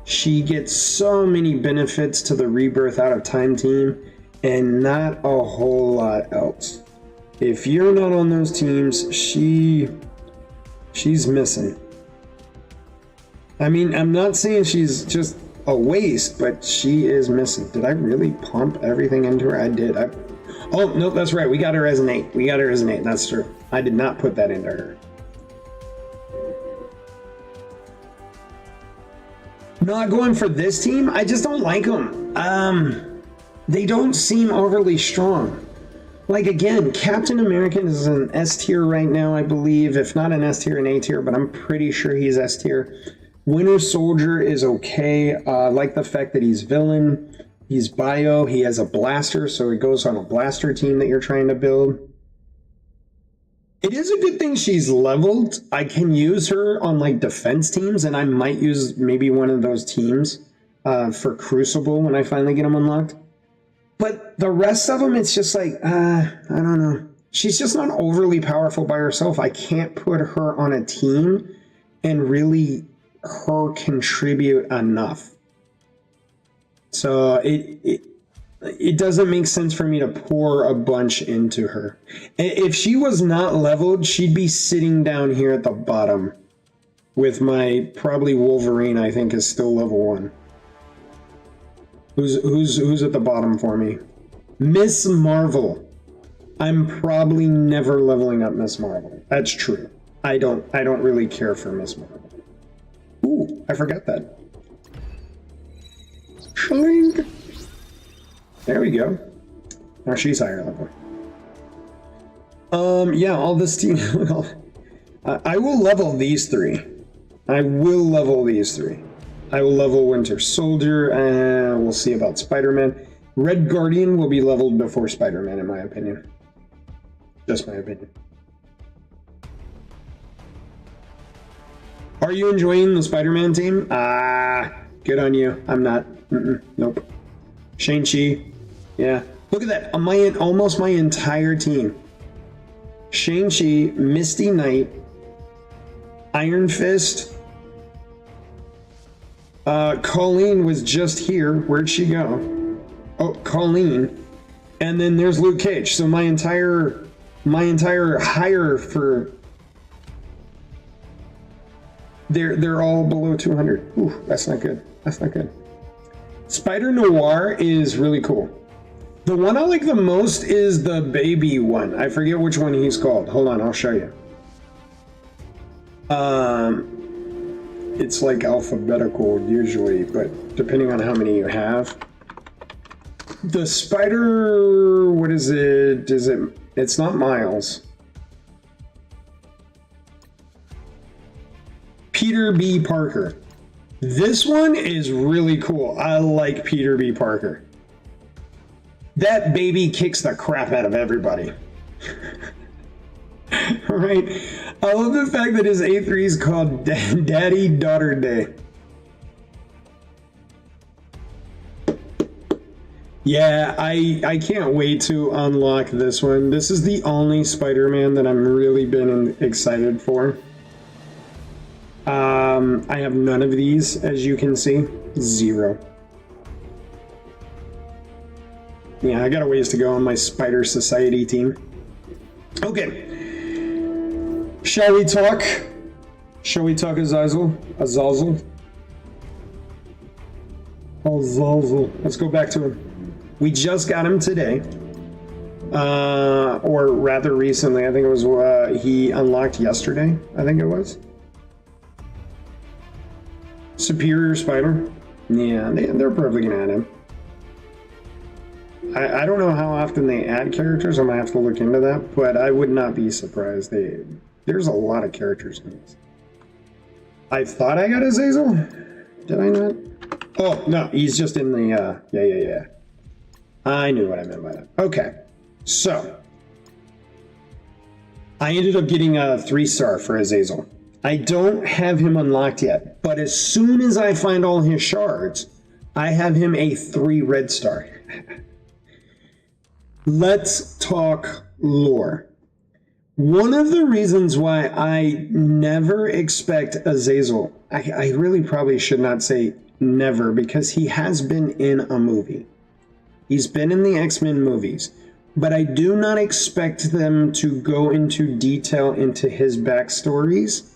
she gets so many benefits to the Rebirth Out of Time team and not a whole lot else. If you're not on those teams, she's missing. I mean, I'm not saying she's just a waste, but she is missing. Did I really pump everything into her? I did. Oh, no, that's right. We got her as an 8. We got her as an 8. That's true. I did not put that into her. Not going for this team? I just don't like them. They don't seem overly strong. Like, again, Captain America is an S tier right now, I believe. If not an S tier, an A tier, but I'm pretty sure he's S tier. Winter Soldier is okay. I like the fact that he's villain. He's bio. He has a blaster, so he goes on a blaster team that you're trying to build. It is a good thing she's leveled. I can use her on like defense teams, and I might use maybe one of those teams for Crucible when I finally get them unlocked. But the rest of them, it's just like, I don't know. She's just not overly powerful by herself. I can't put her on a team and really her contribute enough. So it doesn't make sense for me to pour a bunch into her. If she was not leveled, she'd be sitting down here at the bottom with my probably Wolverine. I think is still level 1. Who's at the bottom for me? Miss Marvel. I'm probably never leveling up Miss Marvel. That's true. I don't really care for Miss Marvel. Ooh, I forgot that. Shling. There we go. Now she's higher level. Yeah, all this team. I will level these 3. I will level these 3. I will level Winter Soldier, and we'll see about Spider-Man. Red Guardian will be leveled before Spider-Man, in my opinion. Just my opinion. Are you enjoying the Spider-Man team? Good on you. I'm not. Nope. Shang-Chi. Yeah. Look at that. Almost my entire team. Shang-Chi, Misty Knight, Iron Fist. Colleen was just here. Where'd she go? Oh, Colleen. And then there's Luke Cage. So my entire hire for... They're all below 200. Ooh, that's not good. That's not good. Spider Noir is really cool. The one I like the most is the baby one. I forget which one he's called. Hold on, I'll show you. It's like alphabetical usually, but depending on how many you have. The spider, what is it? It's not Miles. Peter B. Parker. This one is really cool. I like Peter B. Parker. That baby kicks the crap out of everybody. Right? I love the fact that his A3 is called Daddy Daughter Day. Yeah, I can't wait to unlock this one. This is the only Spider-Man that I'm really been excited for. I have none of these, as you can see. 0. Yeah, I got a ways to go on my Spider Society team. Okay. Shall we talk? Shall we talk Azazel? Azazel? Azazel. Let's go back to him. We just got him today. or rather recently. I think it was he unlocked yesterday. I think it was Superior Spider. Yeah, they're probably gonna add him. I don't know how often they add characters. I'm gonna have to look into that, but I would not be surprised. There's a lot of characters in this. I thought I got Azazel. Did I not? Oh no, he's just in the yeah. I knew what I meant by that. Okay, so I ended up getting a 3-star for Azazel. I don't have him unlocked yet, but as soon as I find all his shards, I have him a 3 red star. Let's talk lore. One of the reasons why I never expect Azazel, I really probably should not say never, because he has been in a movie. He's been in the X-Men movies, but I do not expect them to go into detail into his backstories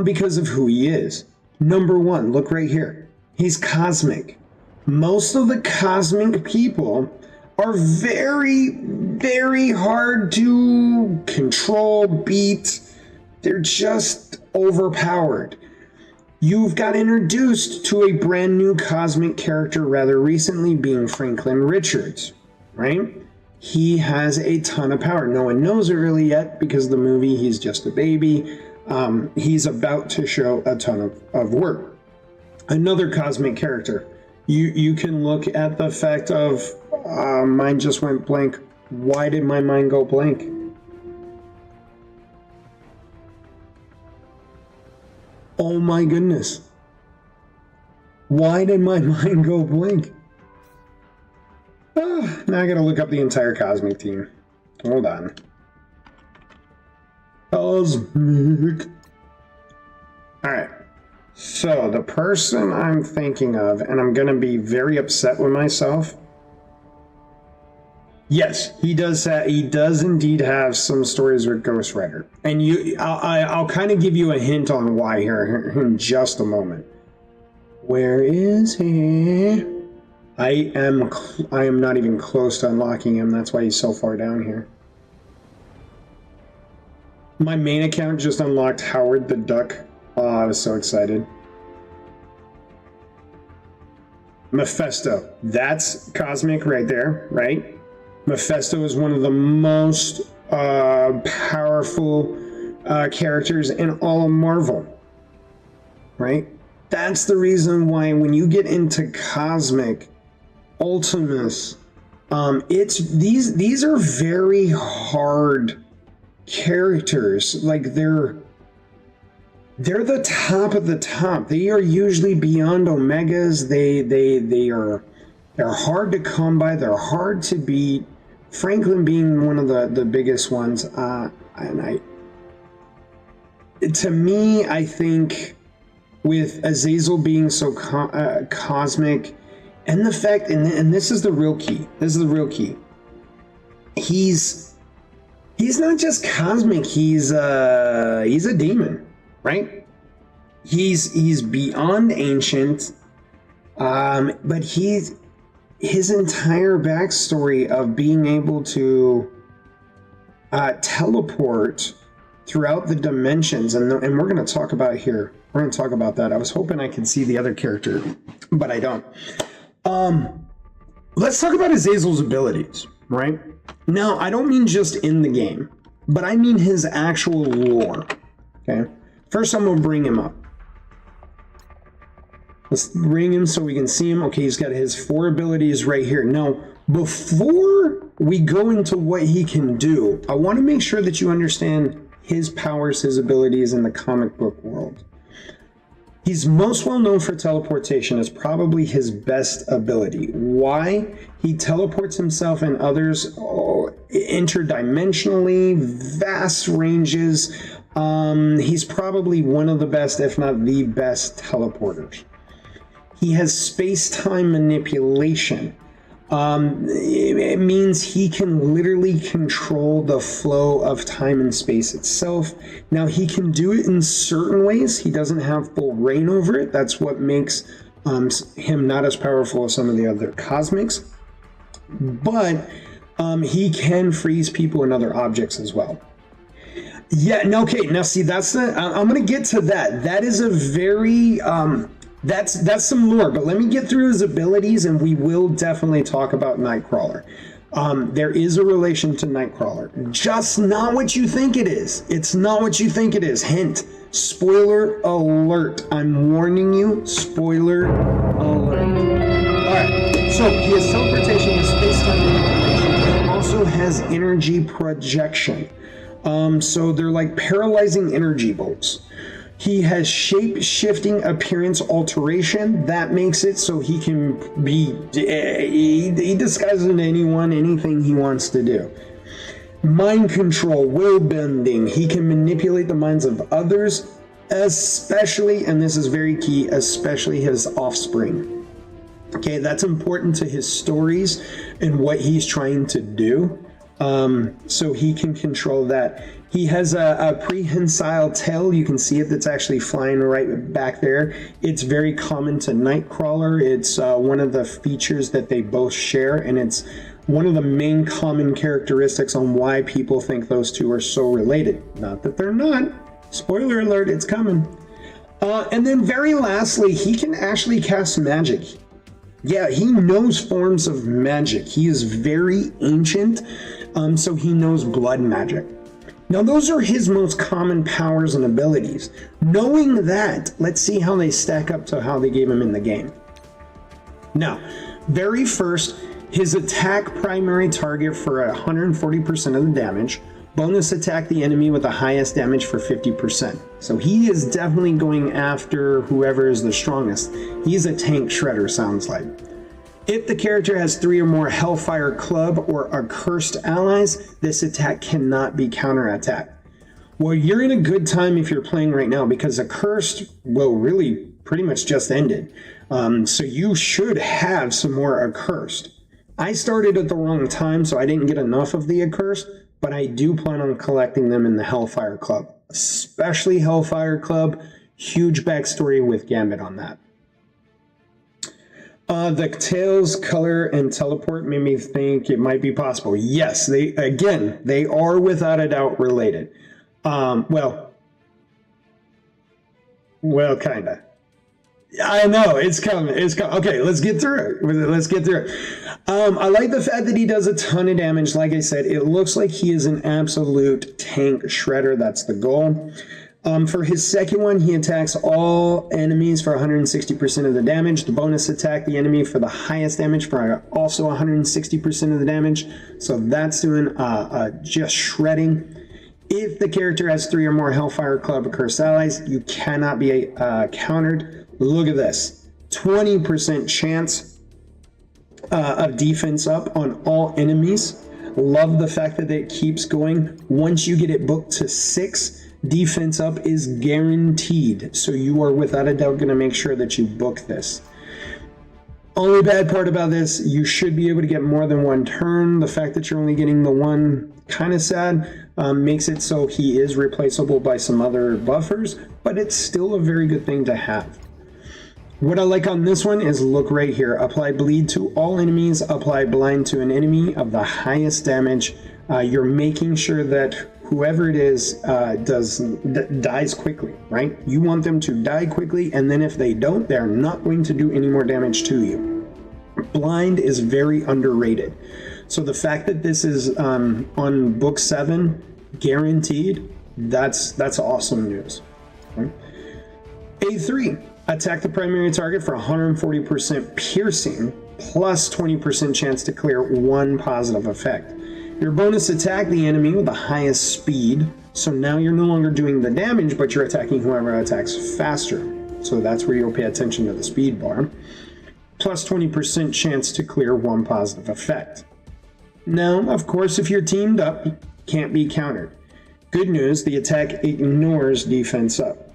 because of who he is. Number one, look right here. He's cosmic. Most of the cosmic people are very, very hard to control, beat. They're just overpowered. You've got introduced to a brand new cosmic character rather recently, being Franklin Richards, right? He has a ton of power. No one knows it really yet because of the movie. He's just a baby. He's about to show a ton of work. Another cosmic character. You can look at the fact of mine just went blank. Why did my mind go blank? Oh my goodness. Why did my mind go blank? Now I gotta look up the entire cosmic team. Hold on. Cosmic. Alright. So the person I'm thinking of, and I'm gonna be very upset with myself. Yes, he does indeed have some stories with Ghost Rider. And I'll kind of give you a hint on why here in just a moment. Where is he? I am not even close to unlocking him. That's why he's so far down here. My main account just unlocked Howard the Duck. Oh, I was so excited. Mephisto. That's cosmic right there, right? Mephisto is one of the most powerful characters in all of Marvel, right? That's the reason why when you get into cosmic, Ultimus, it's these are very hard characters. Like they're the top of the top. They are usually beyond Omegas. They're hard to come by. They're hard to beat. Franklin being one of the biggest ones. To me, I think with Azazel being so cosmic, and the fact, and this is the real key. This is the real key. He's not just cosmic. He's a demon, right? He's beyond ancient, but his entire backstory of being able to teleport throughout the dimensions, and we're going to talk about here. We're going to talk about that. I was hoping I could see the other character, but I don't. Let's talk about Azazel's abilities, right? Now, I don't mean just in the game, but I mean his actual lore, okay? First, I'm going to bring him up. Let's bring him so we can see him. Okay, he's got his 4 abilities right here. Now, before we go into what he can do, I want to make sure that you understand his powers, his abilities in the comic book world. He's most well known for teleportation as probably his best ability. Why? He teleports himself and others interdimensionally, vast ranges. He's probably one of the best, if not the best, teleporters. He has space-time manipulation. It means he can literally control the flow of time and space itself. Now, he can do it in certain ways. He doesn't have full reign over it. That's what makes him not as powerful as some of the other cosmics. But He can freeze people and other objects as well. Yeah, no, okay, now see, that's the, I'm going to get to that. That is a very, that's some lore, but let me get through his abilities and we will definitely talk about Nightcrawler. There is a relation to Nightcrawler, just not what you think it is. It's not what you think it is. Hint, spoiler alert. I'm warning you, spoiler alert. Alright, so he has teleportation with space-time manipulation. He also has energy projection. So they're like paralyzing energy bolts. He has shape-shifting appearance alteration. That makes it so he can be, he disguises into anyone, anything he wants to do. Mind control, will bending. He can manipulate the minds of others, especially, and this is very key, especially his offspring. Okay, that's important to his stories and what he's trying to do. So he can control that. He has a prehensile tail. You can see it. That's actually flying right back there. It's very common to Nightcrawler. It's one of the features that they both share, and it's one of the main common characteristics on why people think those two are so related. Not that they're not. Spoiler alert, it's coming. And then very lastly, he can actually cast magic. Yeah, he knows forms of magic. He is very ancient, so he knows blood magic. Now, those are his most common powers and abilities. Knowing that, let's see how they stack up to how they gave him in the game. Now, very first, his attack primary target for 140% of the damage. Bonus attack the enemy with the highest damage for 50%. So he is definitely going after whoever is the strongest. He's a tank shredder, sounds like. If the character has 3 or more Hellfire Club or accursed allies, this attack cannot be counterattacked. Well, you're in a good time if you're playing right now because accursed, well, really pretty much just ended. So you should have some more accursed. I started at the wrong time, so I didn't get enough of the accursed, but I do plan on collecting them in the Hellfire Club, especially Hellfire Club. Huge backstory with Gambit on that. The tails, color, and teleport made me think it might be possible. Yes, they are without a doubt related. Well, kinda. I know, it's coming. Okay, let's get through it. I like the fact that he does a ton of damage. Like I said, it looks like he is an absolute tank shredder. That's the goal. For his second one, he attacks all enemies for 160% of the damage. The bonus attack the enemy for the highest damage for also 160% of the damage. So that's doing just shredding. If the character has 3 or more Hellfire Club Cursed allies, you cannot be countered. Look at this. 20% chance of defense up on all enemies. Love the fact that it keeps going. Once you get it booked to 6, defense up is guaranteed. So you are without a doubt going to make sure that you book this. Only bad part about this, you should be able to get more than one turn. The fact that you're only getting the one, kind of sad. Makes it so he is replaceable by some other buffers, but it's still a very good thing to have. What I like on this one is look right here. Apply bleed to all enemies. Apply blind to an enemy of the highest damage. You're making sure that whoever it is dies quickly, right? You want them to die quickly, and then if they don't, they're not going to do any more damage to you. Blind is very underrated. So the fact that this is on book 7, guaranteed, that's awesome news. Right? A3, attack the primary target for 140% piercing, plus 20% chance to clear 1 positive effect. Your bonus attack the enemy with the highest speed, so now you're no longer doing the damage, but you're attacking whoever attacks faster. So that's where you'll pay attention to the speed bar. Plus 20% chance to clear 1 positive effect. Now, of course, if you're teamed up, you can't be countered. Good news, the attack ignores defense up.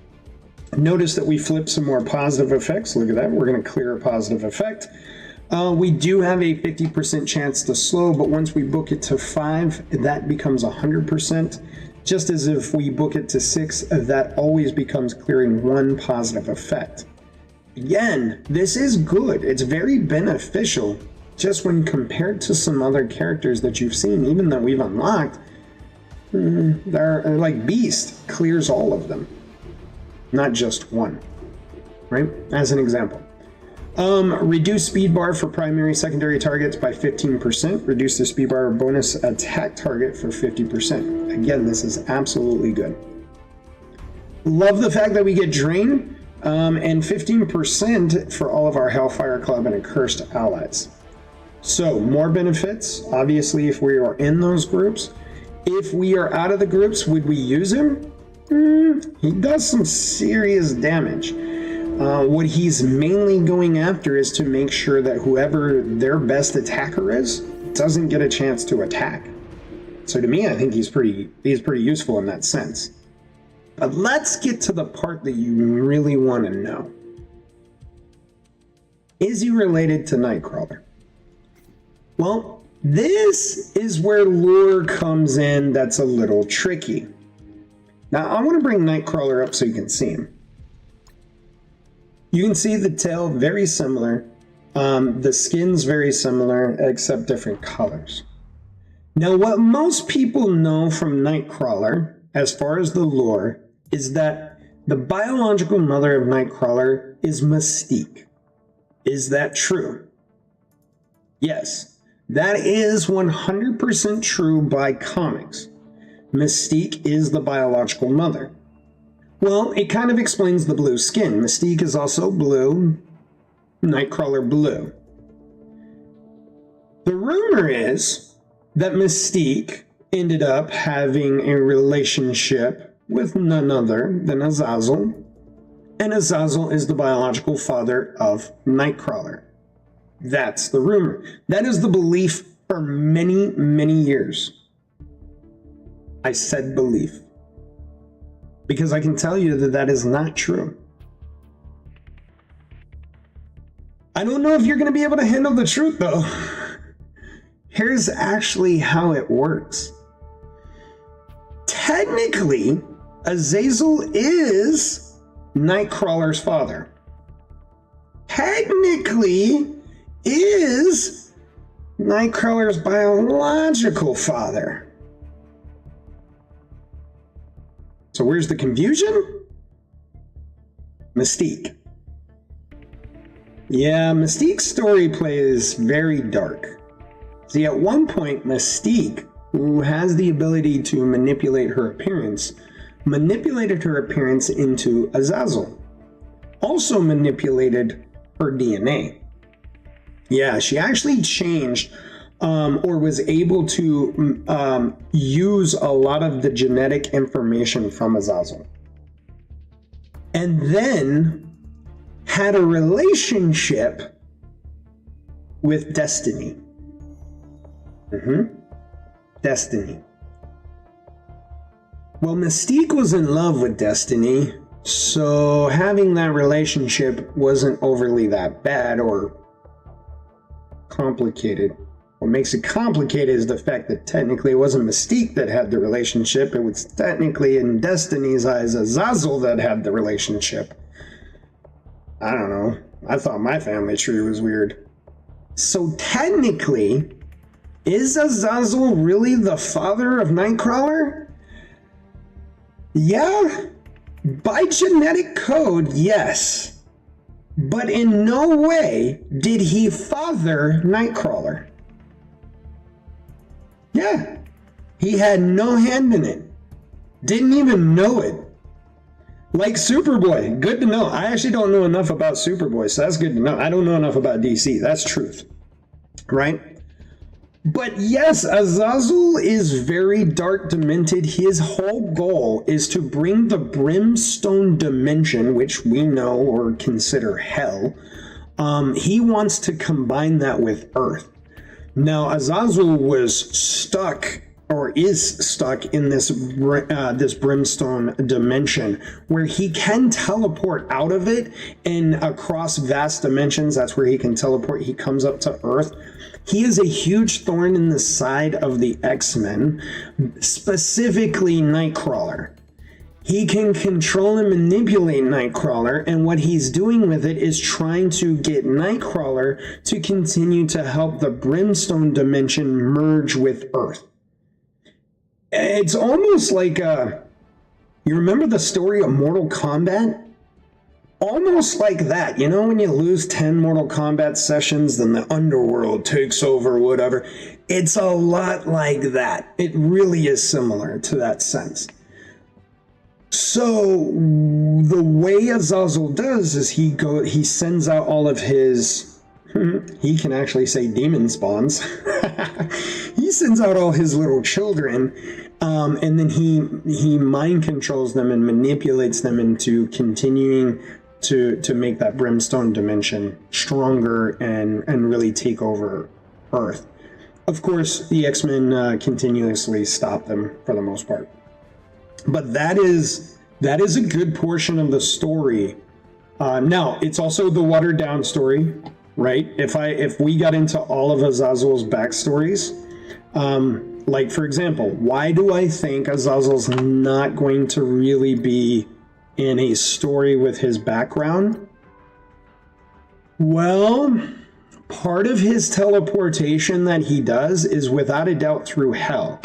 Notice that we flipped some more positive effects. Look at that. We're going to clear a positive effect. We do have a 50% chance to slow, but once we book it to 5, that becomes 100%. Just as if we book it to 6, that always becomes clearing 1 positive effect. Again, this is good. It's very beneficial just when compared to some other characters that you've seen, even that we've unlocked, they're like Beast clears all of them, not just one, right? As an example. Reduce speed bar for primary, secondary targets by 15%. Reduce the speed bar bonus attack target for 50%. Again, this is absolutely good. Love the fact that we get Drain, and 15% for all of our Hellfire Club and Accursed allies. So, more benefits, obviously, if we are in those groups. If we are out of the groups, would we use him? He does some serious damage. What he's mainly going after is to make sure that whoever their best attacker is doesn't get a chance to attack. So to me, I think he's pretty useful in that sense. But let's get to the part that you really want to know. Is he related to Nightcrawler? Well, this is where lore comes in that's a little tricky. Now, I want to bring Nightcrawler up so you can see him. You can see the tail very similar. The skin's very similar, except different colors. Now, what most people know from Nightcrawler, as far as the lore, is that the biological mother of Nightcrawler is Mystique. Is that true? Yes, that is 100% true by comics. Mystique is the biological mother. Well, it kind of explains the blue skin. Mystique is also blue, Nightcrawler blue. The rumor is that Mystique ended up having a relationship with none other than Azazel, and Azazel is the biological father of Nightcrawler. That's the rumor. That is the belief for many, many years. I said belief, because I can tell you that that is not true. I don't know if you're going to be able to handle the truth, though. Here's actually how it works. Technically, Azazel is Nightcrawler's father. Technically, is Nightcrawler's biological father. So where's the confusion? Mystique. Yeah, Mystique's story plays very dark. See, at one point, Mystique, who has the ability to manipulate her appearance, manipulated her appearance into Azazel. Also manipulated her DNA. Yeah, she actually changed or was able to use a lot of the genetic information from Azazel. And then had a relationship with Destiny. Destiny. Well, Mystique was in love with Destiny, so having that relationship wasn't overly that bad or complicated. What makes it complicated is the fact that technically it wasn't Mystique that had the relationship. It was technically, in Destiny's eyes, Azazel that had the relationship. I don't know. I thought my family tree was weird. So technically, is Azazel really the father of Nightcrawler? Yeah. By genetic code, yes. But in no way did he father Nightcrawler. Yeah. He had no hand in it. Didn't even know it. Like Superboy, good to know. I actually don't know enough about Superboy, so that's good to know. I don't know enough about DC, that's truth. Right? But yes, Azazel is very dark, demented. His whole goal is to bring the Brimstone dimension, which we know or consider hell. He wants to combine that with Earth. Now, Azazel was stuck, or is stuck, in this Brimstone dimension, where he can teleport out of it and across vast dimensions. That's where he can teleport. He comes up to Earth. He is a huge thorn in the side of the X-Men, specifically Nightcrawler. He can control and manipulate Nightcrawler, and what he's doing with it is trying to get Nightcrawler to continue to help the Brimstone dimension merge with Earth. It's almost like, you remember the story of Mortal Kombat? Almost like that. You know, when you lose 10 Mortal Kombat sessions, then the underworld takes over, whatever. It's a lot like that. It really is similar to that sense. So the way Azazel does is he sends out all of his, he can actually say demon spawns. He sends out all his little children, and then he mind controls them and manipulates them into continuing to make that Brimstone dimension stronger and really take over Earth. Of course, the X-Men continuously stop them for the most part. But that is a good portion of the story. Now, it's also the watered down story, right? If we got into all of Azazel's backstories, like for example, why do I think Azazel's not going to really be in a story with his background? Well, part of his teleportation that he does is without a doubt through hell.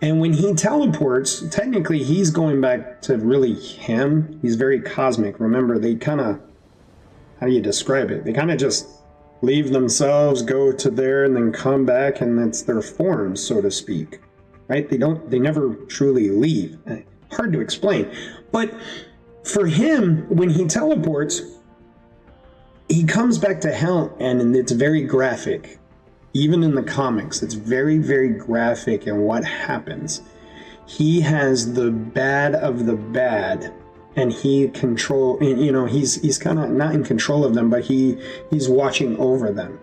And when he teleports, technically he's going back to really him. He's very cosmic. Remember, they kind of, how do you describe it? They kind of just leave themselves, go to there, and then come back, and it's their form, so to speak. Right? They never truly leave. Hard to explain. But for him, when he teleports, he comes back to hell, and it's very graphic. Even in the comics, it's very, very graphic in what happens. He has the bad of the bad, and he's kind of not in control of them, but he's watching over them.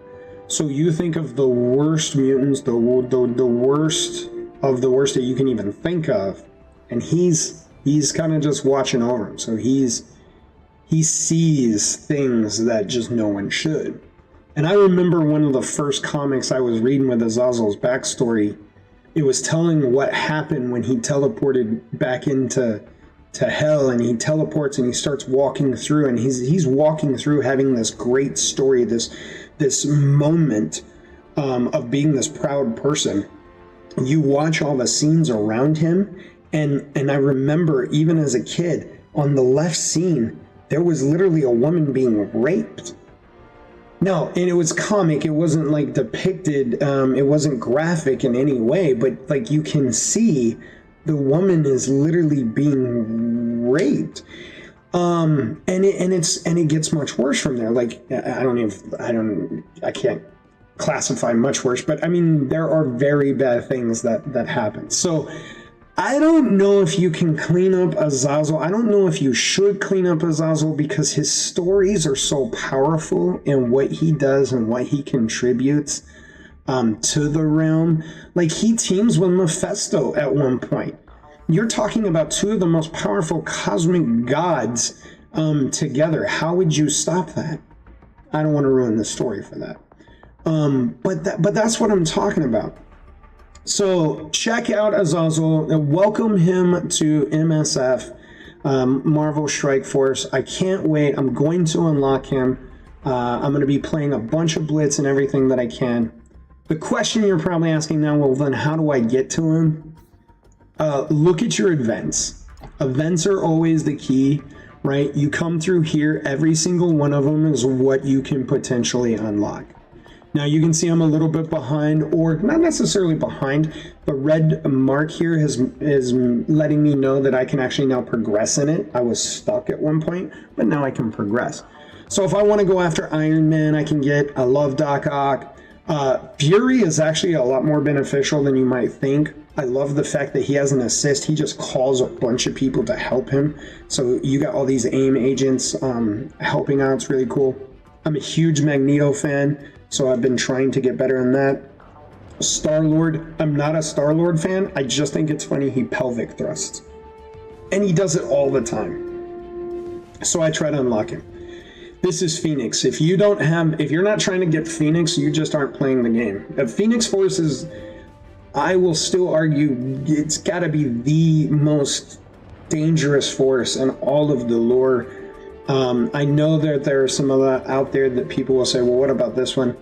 So you think of the worst mutants, the worst of the worst that you can even think of, and he's kind of just watching over them. So he sees things that just no one should. And I remember one of the first comics I was reading with Azazel's backstory, it was telling what happened when he teleported back into hell, and he teleports and he starts walking through, and he's walking through having this great story, this moment of being this proud person. You watch all the scenes around him, and I remember even as a kid, on the left scene, there was literally a woman being raped. No, and it was comic, it wasn't like depicted, it wasn't graphic in any way, but like you can see the woman is literally being raped. And it gets much worse from there. Like I can't classify much worse, but I mean there are very bad things that happen. So I don't know if you can clean up Azazel. I don't know if you should clean up Azazel, because his stories are so powerful in what he does and what he contributes to the realm. Like, he teams with Mephisto at one point. You're talking about two of the most powerful cosmic gods together. How would you stop that? I don't want to ruin the story for that. But that's what I'm talking about. So check out Azazel, welcome him to MSF, Marvel Strike Force. I can't wait. I'm going to unlock him. I'm going to be playing a bunch of Blitz and everything that I can. The question you're probably asking now, well then how do I get to him? Look at your events. Events are always the key, right? You come through here, every single one of them is what you can potentially unlock. Now you can see I'm a little bit behind, or not necessarily behind. The red mark here is letting me know that I can actually now progress in it. I was stuck at one point, but now I can progress. So if I want to go after Iron Man, I can get. I love Doc Ock. Fury is actually a lot more beneficial than you might think. I love the fact that he has an assist. He just calls a bunch of people to help him. So you got all these AIM agents helping out. It's really cool. I'm a huge Magneto fan, so I've been trying to get better in that. Star-Lord, I'm not a Star-Lord fan. I just think it's funny he pelvic thrusts. And he does it all the time. So I try to unlock him. This is Phoenix. If you're not trying to get Phoenix, you just aren't playing the game. Phoenix Force is, I will still argue, it's got to be the most dangerous force in all of the lore. I know that there are some of that out there that people will say, well, what about this one?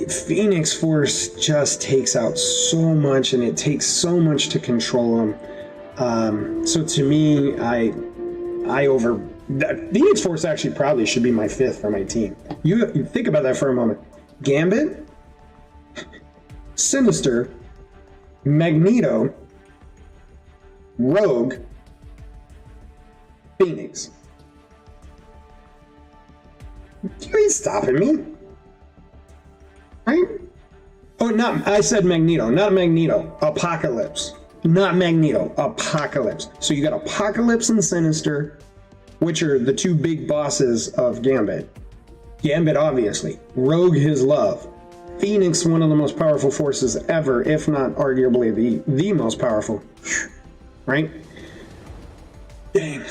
Phoenix Force just takes out so much, and it takes so much to control them. So to me, Phoenix Force actually probably should be my 5th for my team. You think about that for a moment. Gambit, Sinister, Magneto, Rogue, Phoenix. You ain't stopping me. Right? Oh, I said Magneto, not Magneto. Apocalypse. Not Magneto. Apocalypse. So you got Apocalypse and Sinister, which are the 2 big bosses of Gambit. Gambit, obviously. Rogue, his love. Phoenix, one of the most powerful forces ever, if not arguably the most powerful. Right? Dang.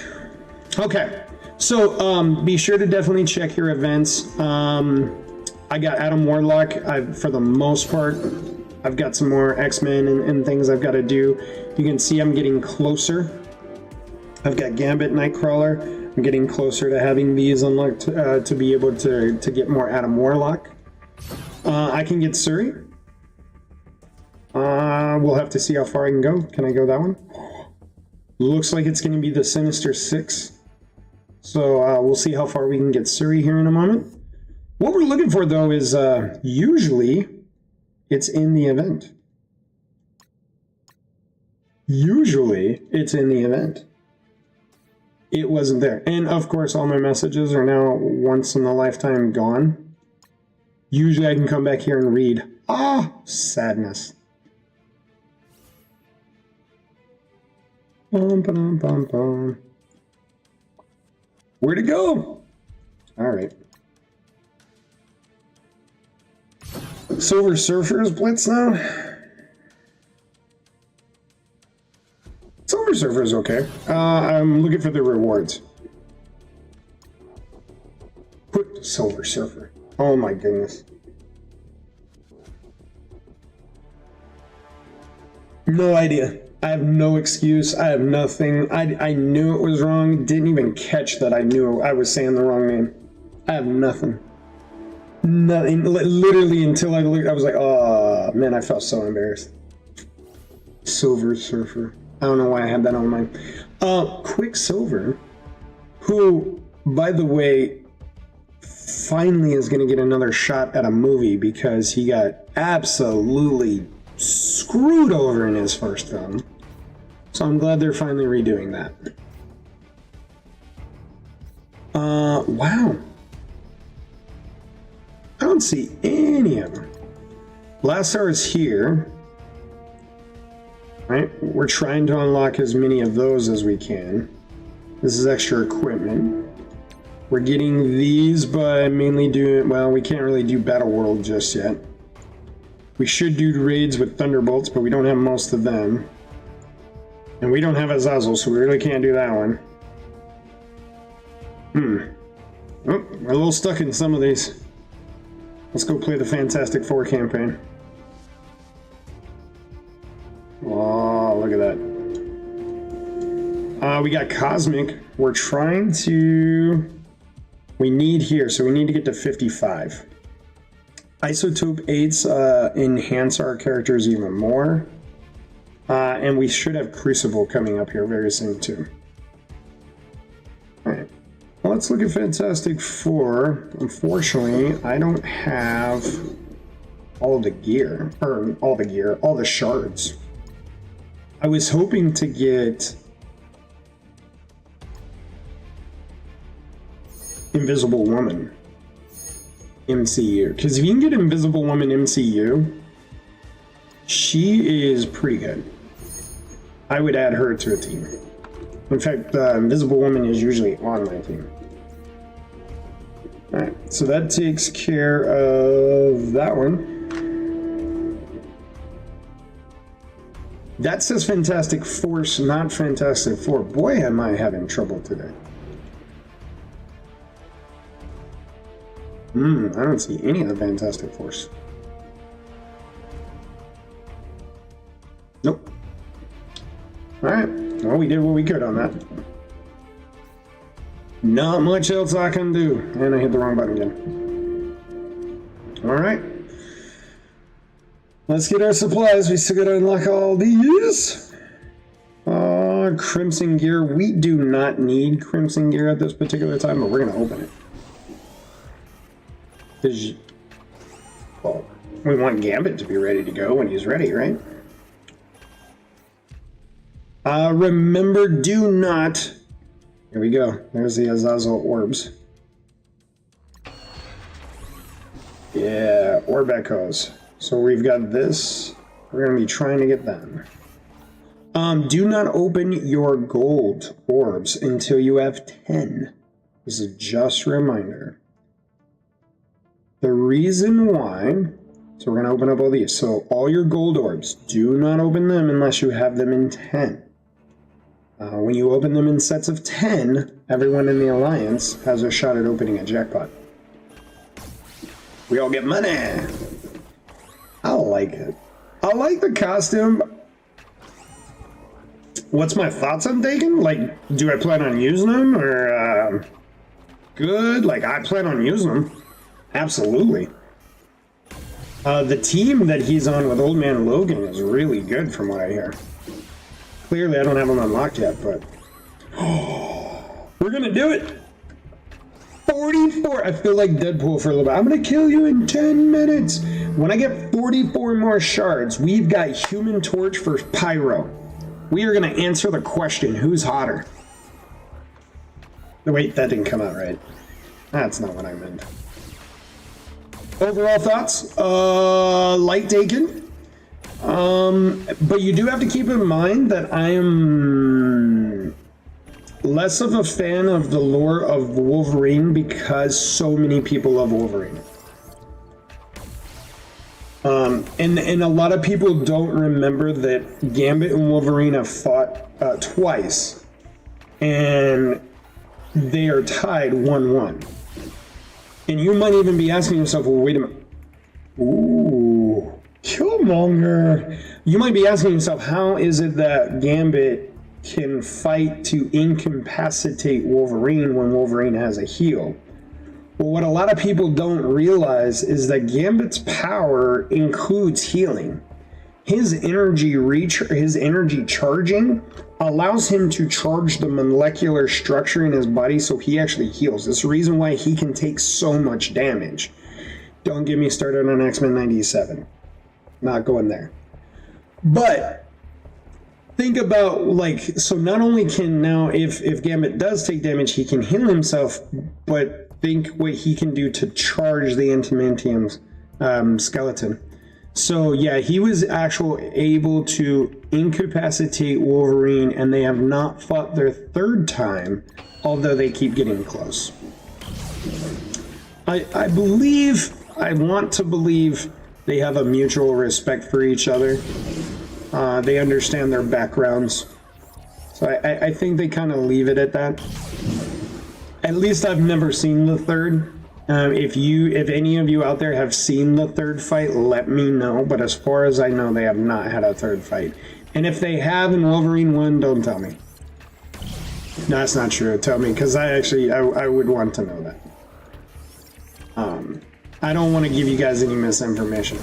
Okay. So be sure to definitely check your events. I got Adam Warlock. For the most part, I've got some more X-Men and things I've got to do. You can see I'm getting closer. I've got Gambit, Nightcrawler. I'm getting closer to having these unlocked to be able to get more Adam Warlock. I can get Suri. We'll have to see how far I can go. Can I go that one? Looks like it's going to be the Sinister 6. So we'll see how far we can get Suri here in a moment. What we're looking for, though, is usually it's in the event. Usually it's in the event. It wasn't there. And, of course, all my messages are now once in a lifetime gone. Usually I can come back here and read. Ah, sadness. Bum, bum, bum, bum. Where'd it go? All right. Silver Surfer's Blitz now? Silver Surfer's okay. I'm looking for the rewards. Put Silver Surfer. Oh my goodness. No idea. I have no excuse. I have nothing. I knew it was wrong. Didn't even catch that I knew I was saying the wrong name. I have nothing. Nothing. Literally until I looked, I was like, oh man, I felt so embarrassed. Silver Surfer. I don't know why I had that on mind. Quicksilver, who, by the way, finally is going to get another shot at a movie because he got absolutely screwed over in his first film. So I'm glad they're finally redoing that. Wow. I don't see any of them. Blastaar is here. Right? We're trying to unlock as many of those as we can. This is extra equipment. We're getting these by mainly doing, well, we can't really do Battle World just yet. We should do raids with Thunderbolts, but we don't have most of them. And we don't have Azazel, so we really can't do that one. Oh, we're a little stuck in some of these. Let's go play the Fantastic Four campaign. Oh, look at that. We got Cosmic. We're trying to... We need here, so we need to get to 55. Isotope 8s enhance our characters even more. And we should have Crucible coming up here very soon, too. Alright. Well, let's look at Fantastic Four. Unfortunately, I don't have all the gear. Or, all the shards. I was hoping to get Invisible Woman MCU, because if you can get Invisible Woman MCU, she is pretty good. I would add her to a team. In fact, Invisible Woman is usually on my team. Alright, so that takes care of that one. That says Fantastic Force, not Fantastic Four. Boy, am I having trouble today. I don't see any of the Fantastic Force. Nope. Alright, Well, we did what we could on that. Not much else I can do. And I hit the wrong button again. Alright. Let's get our supplies. We still gotta unlock all these. Crimson gear. We do not need crimson gear at this particular time, but we're gonna open it. Well, we want Gambit to be ready to go when he's ready, right? Remember, do not... Here we go. There's the Azazel orbs. Yeah, orb echoes. So we've got this. We're going to be trying to get that. Do not open your gold orbs until you have 10. This is just a reminder. The reason why... So we're going to open up all these. So all your gold orbs, do not open them unless you have them in 10. When you open them in sets of 10, everyone in the Alliance has a shot at opening a jackpot. We all get money! I like it. I like the costume. What's my thoughts on taking? Like, do I plan on using them, or, good? Like, I plan on using them. Absolutely. The team that he's on with Old Man Logan is really good from what I hear. Clearly, I don't have them unlocked yet, but... we're gonna do it! 44! I feel like Deadpool for a little bit. I'm gonna kill you in 10 minutes! When I get 44 more shards, we've got Human Torch for Pyro. We are gonna answer the question, who's hotter? Wait, that didn't come out right. That's not what I meant. Overall thoughts? Light taken. But you do have to keep in mind that I am less of a fan of the lore of Wolverine because so many people love Wolverine. And a lot of people don't remember that Gambit and Wolverine have fought twice, and they are tied 1-1. And you might even be asking yourself, well, wait a minute. Ooh, Killmonger. You might be asking yourself, how is it that Gambit can fight to incapacitate Wolverine when Wolverine has a heal? Well, what a lot of people don't realize is that Gambit's power includes healing. His energy charging allows him to charge the molecular structure in his body so he actually heals. That's the reason why he can take so much damage. Don't get me started on X-Men 97. Not going there. But think about, like, so not only can now, if Gambit does take damage, he can heal himself, but think what he can do to charge the Adamantium skeleton. So yeah, he was actually able to incapacitate Wolverine, and they have not fought their third time, although they keep getting close. I want to believe they have a mutual respect for each other. They understand their backgrounds. So I think they kind of leave it at that. At least I've never seen the third. If any of you out there have seen the third fight, let me know. But as far as I know, they have not had a third fight. And if they have and Wolverine won, don't tell me. No, that's not true. Tell me, because I would want to know that. I don't want to give you guys any misinformation.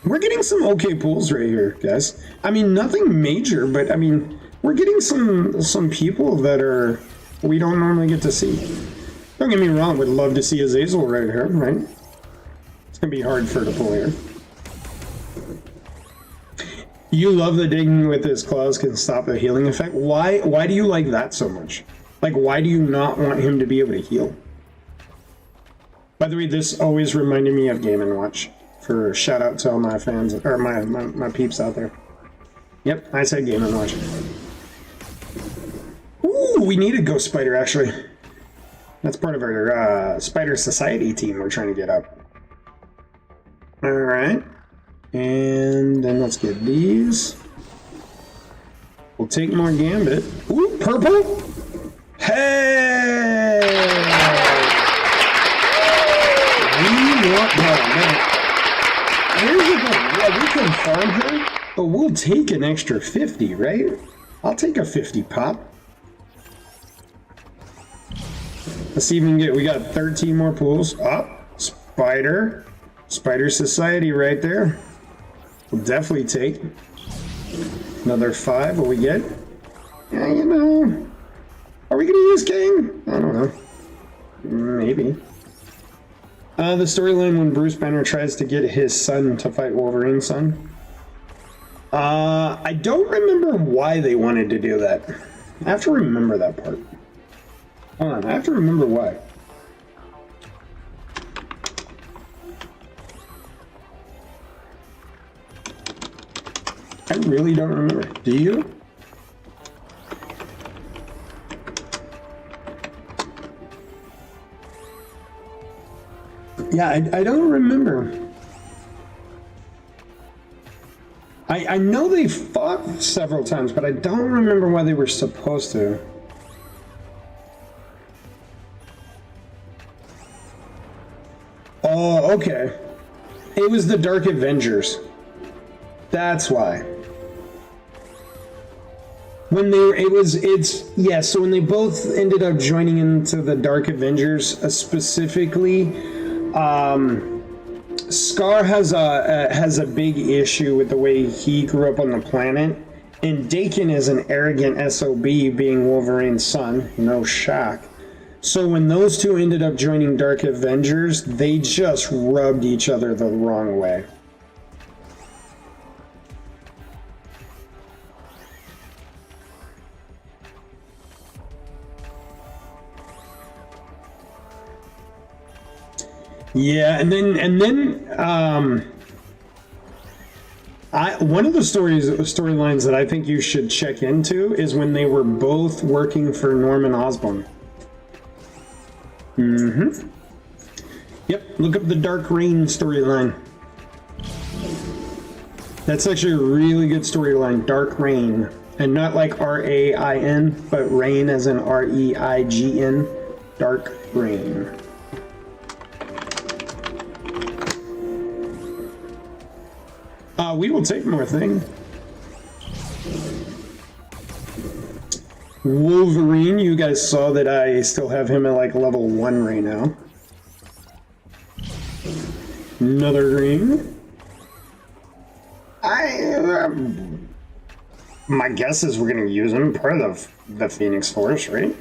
We're getting some okay pulls right here, guys. I mean, nothing major, but I mean, we're getting some people that we don't normally get to see. Don't get me wrong, would love to see Azazel right here, right? It's gonna be hard for her to pull here. You love that digging with his claws can stop the healing effect. Why do you like that so much? Like, why do you not want him to be able to heal? By the way, this always reminded me of Game & Watch. For shout out to all my fans, or my peeps out there. Yep, I said Game & Watch. Ooh, we need a Ghost Spider, actually. That's part of our Spider Society team we're trying to get up. Alright. And then let's get these. We'll take more Gambit. Ooh, purple! Hey! We want that. Here's the thing. Yeah, we can farm her, but we'll take an extra 50, right? I'll take a 50 pop. Let's see if we can get, we got 13 more pools. Spider Society right there. We'll definitely take another 5. What we get? Yeah, you know. Are we gonna use King? I don't know. Maybe. The storyline when Bruce Banner tries to get his son to fight Wolverine's son. I don't remember why they wanted to do that. I have to remember that part. Hold on, I have to remember why. I really don't remember. Do you? Yeah, I don't remember. I know they fought several times, but I don't remember why they were supposed to. Oh, okay. It was the Dark Avengers. That's why. When they, so when they both ended up joining into the Dark Avengers, specifically, Scar has a big issue with the way he grew up on the planet, and Daken is an arrogant SOB, being Wolverine's son, no shock. So when those two ended up joining Dark Avengers, they just rubbed each other the wrong way. Yeah, and then one of the storylines that I think you should check into is when they were both working for Norman Osborn. Yep, look up the Dark Reign storyline. That's actually a really good storyline, Dark Reign. And not like R-A-I-N, but Reign as in R-E-I-G-N. Dark Reign. We will take more thing. Wolverine, you guys saw that I still have him at like level 1 right now. Another green. My guess is we're gonna use him part of the Phoenix Force, right?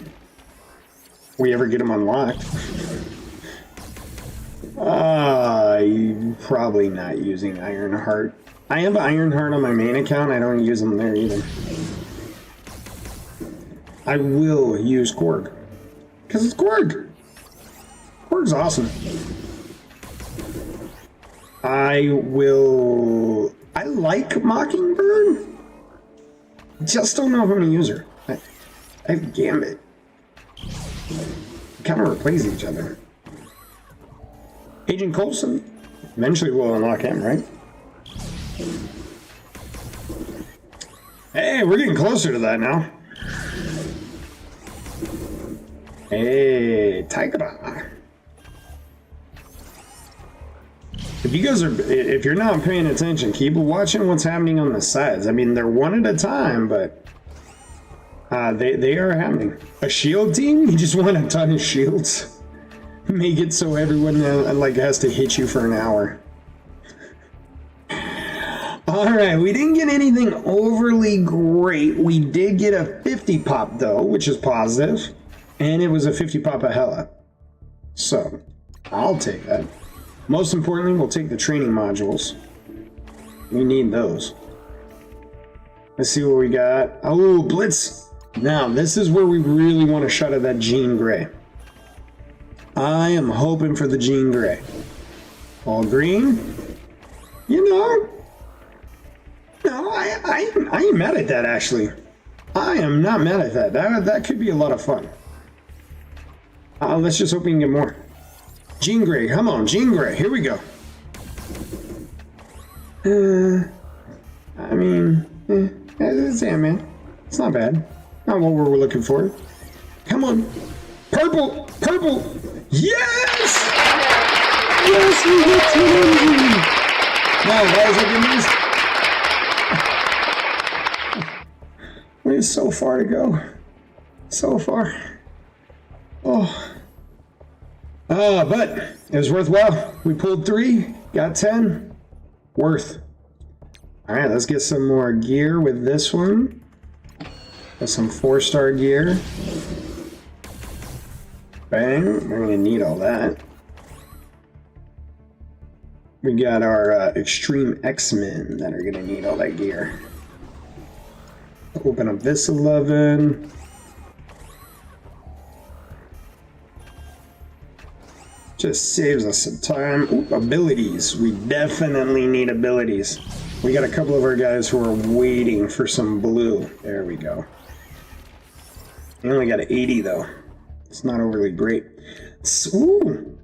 We ever get him unlocked. Probably not using Ironheart. I have Ironheart on my main account. I don't use them there either. I will use Korg. Because it's Korg. Korg's awesome. I like Mockingbird. Just don't know if I'm going to use her. I have Gambit. Kind of replace each other. Agent Coulson. Eventually we'll unlock him, right? Hey, we're getting closer to that now. Hey, Tiger. If you're not paying attention, keep watching what's happening on the sides. I mean, they're one at a time, but they are happening. A shield team? You just want a ton of shields. Make it so everyone like has to hit you for an hour. Alright, we didn't get anything overly great. We did get a 50 pop though, which is positive. And it was a 50 pop of Hela. So, I'll take that. Most importantly, we'll take the training modules. We need those. Let's see what we got. Oh, Blitz. Now, this is where we really want to shut at that Jean Grey. I am hoping for the Jean Grey. All green. You know. No, I ain't mad at that, actually. I am not mad at that. That could be a lot of fun. Let's just hope we can get more. Jean Grey, come on, Jean Grey, here we go. I mean, it's man. It's not bad. Not what we're looking for. Come on. Purple! Purple! Yes! Yes, we get 200! No, that was a good news. is so far to go. So far. Oh. But it was worthwhile. We pulled 3, got 10. Worth. Alright, let's get some more gear with this one. Got some 4-star gear. Bang. We're gonna need all that. We got our Extreme X-Men that are gonna need all that gear. Open up this 11. Just saves us some time. Ooh, abilities. We definitely need abilities. We got a couple of our guys who are waiting for some blue. There we go. We only got 80 though. It's not overly great. Ooh,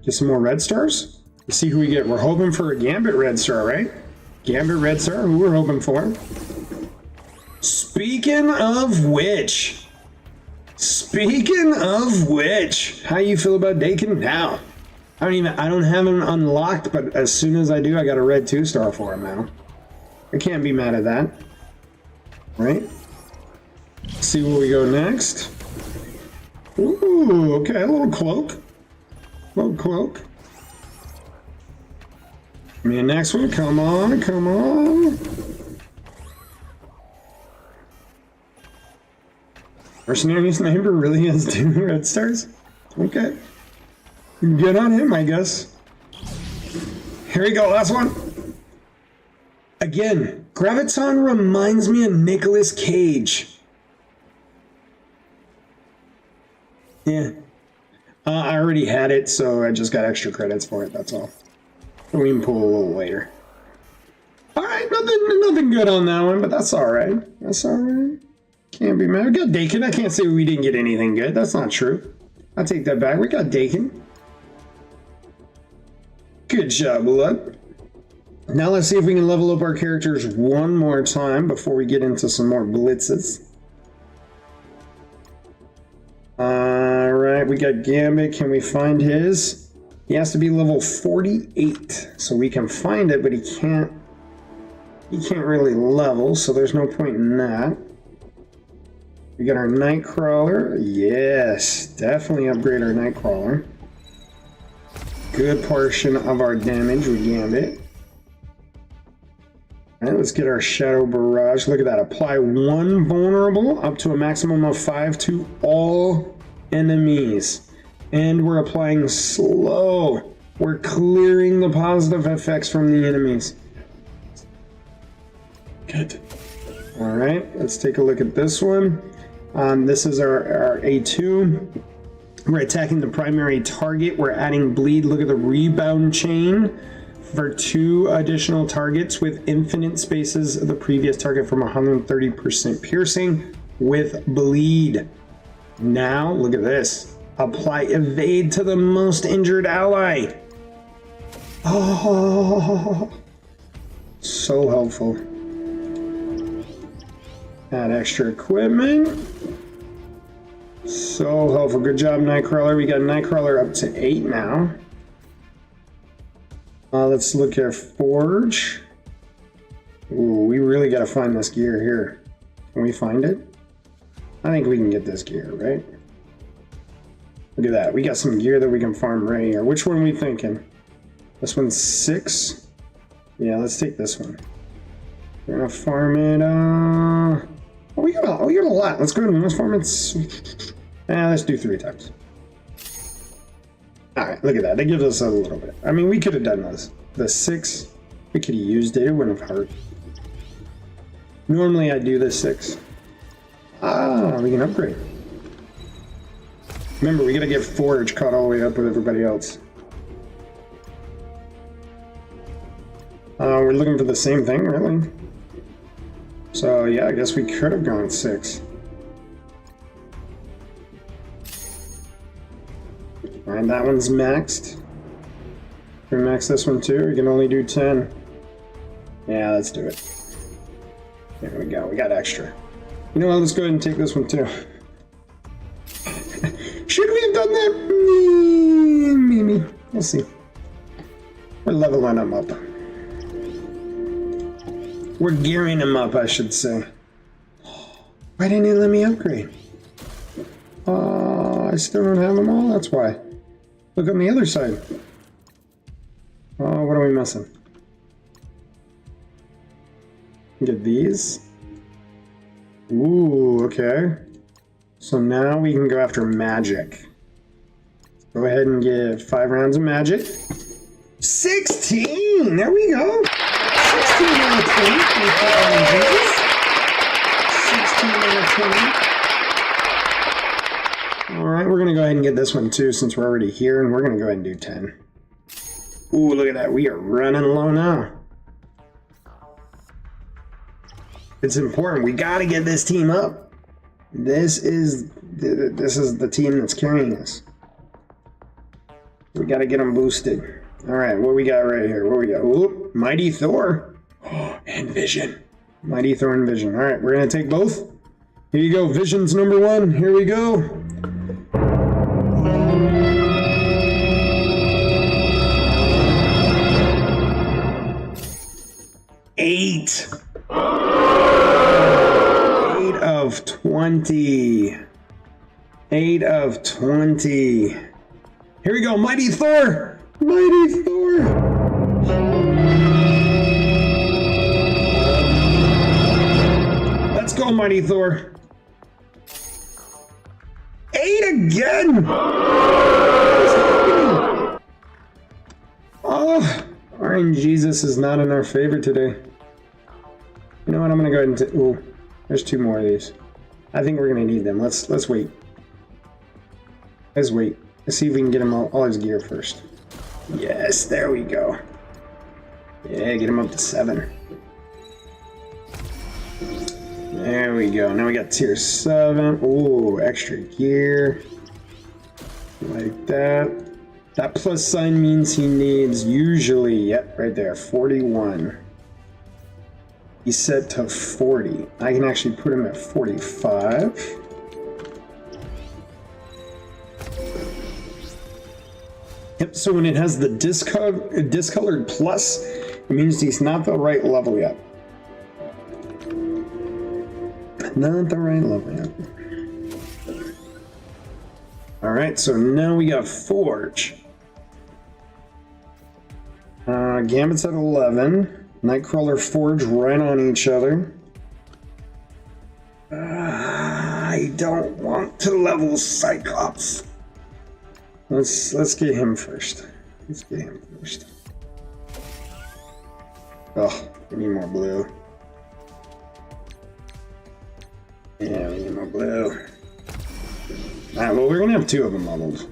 get some more red stars. Let's see who we get. We're hoping for a Gambit red star, right? Gambit red star, who we're hoping for. Speaking of which, how you feel about Dakin now? I don't have him unlocked, but as soon as I do, I got a red 2-star for him now. I can't be mad at that, right? Let's see where we go next. Ooh, okay, a little cloak. Next one, come on. Mercenary Sniper really has 2 red stars? Okay. Good on him, I guess. Here we go, last one. Again, Graviton reminds me of Nicolas Cage. Yeah. I already had it, so I just got extra credits for it, that's all. We can pull a little later. Alright, nothing good on that one, but that's alright. Can't be mad. We got Dakin. I can't say we didn't get anything good. That's not true. I'll take that back. We got Dakin. Good job, Blood. Now let's see if we can level up our characters one more time before we get into some more blitzes. Alright, we got Gambit. Can we find his? He has to be level 48. So we can find it, but he can't really level, so there's no point in that. We got our Nightcrawler. Yes, definitely upgrade our Nightcrawler. Good portion of our damage with Gambit. Alright, let's get our Shadow Barrage. Look at that. Apply 1 vulnerable up to a maximum of 5 to all enemies. And we're applying slow. We're clearing the positive effects from the enemies. Good. Alright, let's take a look at this one. This is our A2. We're attacking the primary target. We're adding bleed. Look at the rebound chain for 2 additional targets with infinite spaces of the previous target from 130% piercing with bleed. Now, look at this. Apply evade to the most injured ally. Oh, so helpful. Add extra equipment. So helpful. Good job, Nightcrawler. We got Nightcrawler up to 8 now. Let's look at Forge. Ooh, we really got to find this gear here. Can we find it? I think we can get this gear, right? Look at that. We got some gear that we can farm right here. Which one are we thinking? This one's 6. Yeah, let's take this one. We're gonna farm it. Oh, we got a lot. Let's go ahead and let's farm it. Let's do 3 times. All right, look at that. That gives us a little bit. I mean, we could have done this. The 6, we could have used it. It wouldn't have hurt. Normally, I do the 6. We can upgrade. Remember, we gotta get Forge caught all the way up with everybody else. We're looking for the same thing, really. So yeah, I guess we could have gone 6. Alright, that one's maxed. Can we max this one too? We can only do 10. Yeah, let's do it. There we go, we got extra. You know what, let's go ahead and take this one too. Should we have done that? Maybe. We'll see. We're leveling them up. We're gearing them up, I should say. Why didn't it let me upgrade? I still don't have them all, that's why. Look on the other side. Oh, what are we missing? Get these. Ooh, okay. So now we can go after magic. Go ahead and get 5 rounds of magic. 16! There we go! 16 out of 20. 16 out of 20. Alright, we're gonna go ahead and get this one too since we're already here, and we're gonna go ahead and do 10. Ooh, look at that. We are running low now. It's important. We gotta get this team up. This is the team that's carrying us. We gotta get them boosted. Alright, what we got right here? What we got? Ooh, Mighty Thor. Oh, and Vision. Mighty Thor and Vision. Alright, we're gonna take both. Here you go. Vision's number 1. Here we go. Eight of 20. 8 of 20. Here we go, Mighty Thor! Mighty Thor! Let's go, Mighty Thor. 8 again! Oh, RNGesus is not in our favor today. You know what? I'm gonna go ahead and ooh, there's 2 more of these. I think we're gonna need them. Let's wait. Let's wait. Let's see if we can get him all his gear first. Yes, there we go. Yeah, get him up to 7. There we go. Now we got tier 7. Ooh, extra gear. Like that. That plus sign means he needs usually, yep, right there, 41. He's set to 40. I can actually put him at 45. Yep, so when it has the discolored plus, it means he's not the right level yet. Not the right level yet. Alright, so now we got Forge. Gambit's at 11. Nightcrawler, Forge right on each other. I don't want to level Cyclops. Let's get him first. Let's get him first. Oh, we need more blue. Yeah, we need more blue. Alright, well, we're gonna have 2 of them leveled.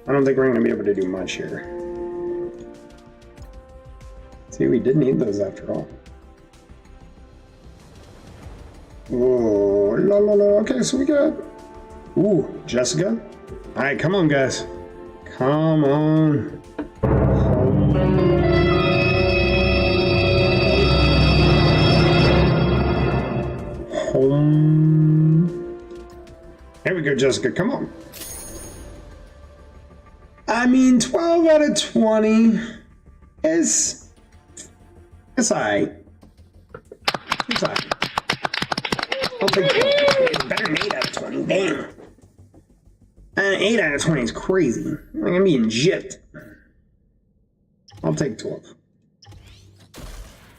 I don't think we're gonna be able to do much here. See, we did need those after all. Oh, la la la. Okay, so we got. Ooh, Jessica. Alright, come on, guys. Come on. Home. Here we go, Jessica. Come on. I mean, 12 out of 20 is. It's alright. It's alright. I'll take it. It's better than 8 out of 20. Damn. 8 out of 20 is crazy. Like, I'm being gypped. I'll take 12.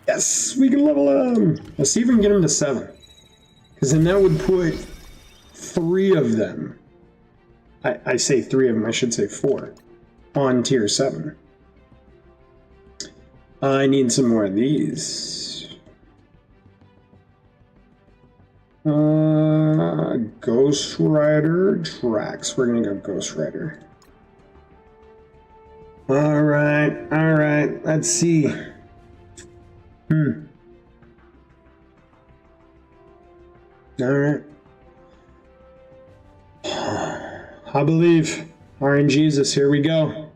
Yes, we can level him. Let's see if we can get him to 7. Because then that would put 3 of them. I say 3 of them, I should say 4. On tier 7. I need some more of these. Ghost Rider, Drax. We're gonna go Ghost Rider. Alright, let's see. Alright. I believe. RNGesus, here we go.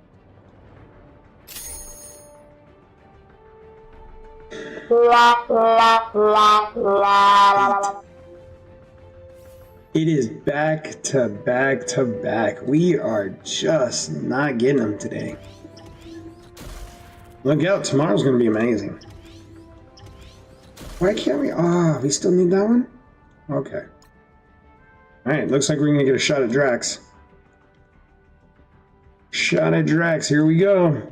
It is back to back to back. We are just not getting them today. Look out, tomorrow's gonna be amazing. Why can't we? Ah, we still need that one? Okay. Alright, looks like we're gonna get a shot at Drax. Shot at Drax, here we go.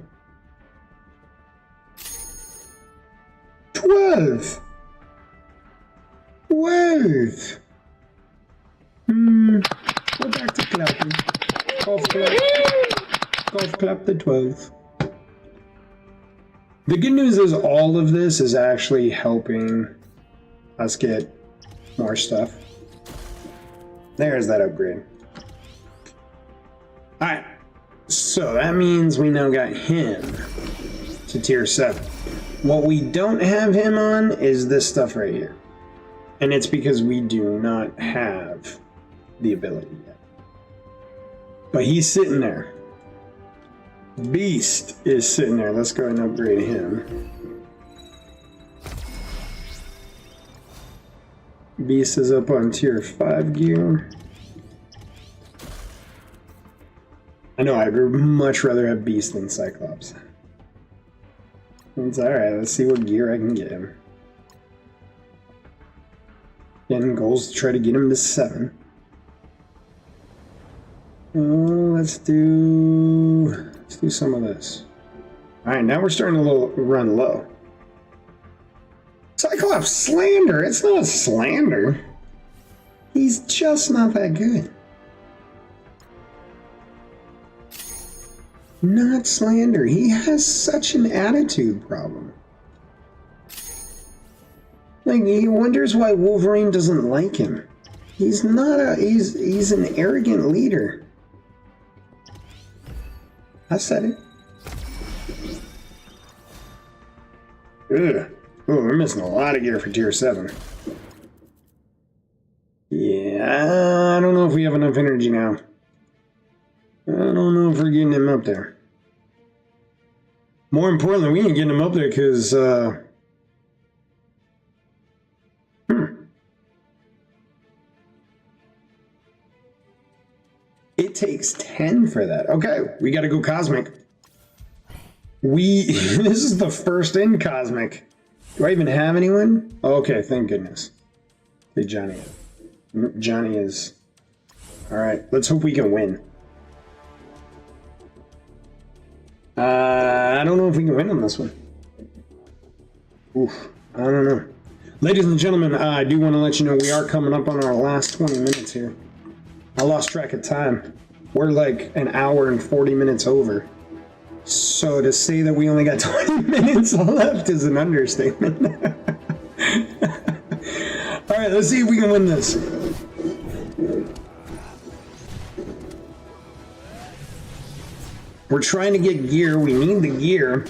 12! 12! Go back to clapping. Golf clap. Golf clap the 12. The good news is all of this is actually helping us get more stuff. There's that upgrade. Alright. So that means we now got him to tier 7. What we don't have him on is this stuff right here. And it's because we do not have the ability yet. But he's sitting there. Beast is sitting there. Let's go ahead and upgrade him. Beast is up on tier 5 gear. I know, I'd much rather have Beast than Cyclops. It's alright, let's see what gear I can get him. Again, goals to try to get him to 7. Let's do some of this. Alright, now we're starting to run low. Cyclops slander! It's not a slander. He's just not that good. Not slander. He has such an attitude problem. Like, he wonders why Wolverine doesn't like him. He's not a... He's an arrogant leader. I said it. Ugh. Oh, we're missing a lot of gear for tier 7. Yeah, I don't know if we have enough energy now. I don't know if we're getting him up there. More importantly, we ain't getting him up there because, It takes 10 for that. Okay, we gotta go Cosmic. This is the first in Cosmic. Do I even have anyone? Okay, thank goodness. Hey, Johnny. Johnny is... Alright, let's hope we can win. I don't know if we can win on this one. Oof, I don't know. Ladies and gentlemen, I do want to let you know we are coming up on our last 20 minutes here. I lost track of time. We're like an hour and 40 minutes over. So to say that we only got 20 minutes left is an understatement. Alright, let's see if we can win this. We're trying to get gear. We need the gear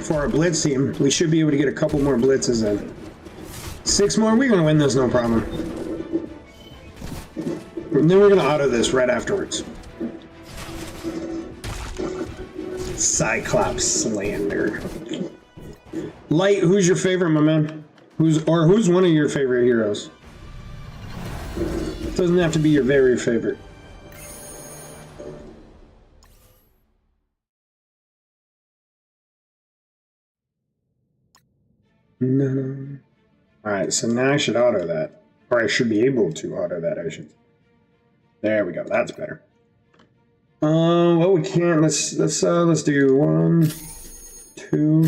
for our blitz team. We should be able to get a couple more blitzes in. 6 more, we're going to win this, no problem. And then we're going to auto this right afterwards. Cyclops slander. Light, who's your favorite, my man? Who's one of your favorite heroes? Doesn't have to be your very favorite. No. Alright, so now I should auto that. Or I should be able to auto that, I should. There we go, that's better. Well, we can't. Let's do 1, 2.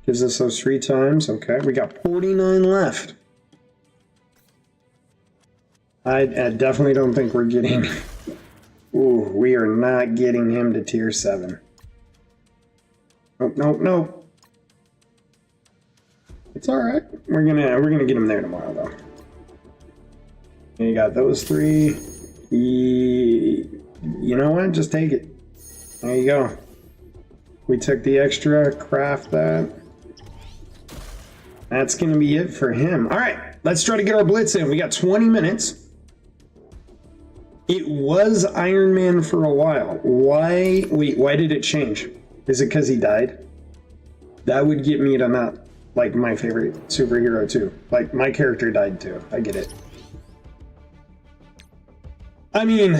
Gives us those 3 times. Okay, we got 49 left. I definitely don't think we're getting... Ooh, we are not getting him to tier 7. Nope, nope, nope. It's alright. We're gonna get him there tomorrow, though. And you got those 3. You know what? Just take it. There you go. We took the extra, craft that. That's going to be it for him. All right, let's try to get our blitz in. We got 20 minutes. It was Iron Man for a while. Why? Wait, why did it change? Is it because he died? That would get me to not like my favorite superhero too. Like, my character died too. I get it. I mean...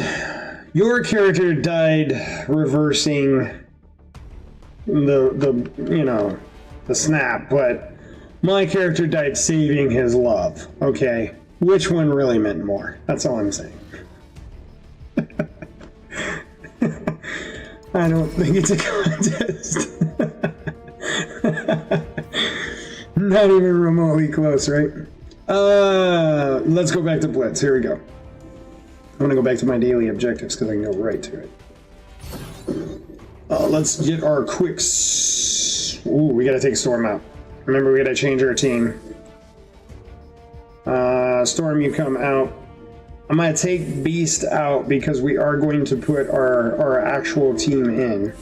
Your character died reversing the snap, but my character died saving his love, okay? which one really meant more. That's all I'm saying. I don't think it's a contest. Not even remotely close, right? Let's go back to Blitz. Here we go. I'm gonna go back to my daily objectives because I can go right to it. Let's get our quick... Ooh, we gotta take Storm out. Remember, we gotta change our team. Storm, you come out. I'm gonna take Beast out because we are going to put our actual team in.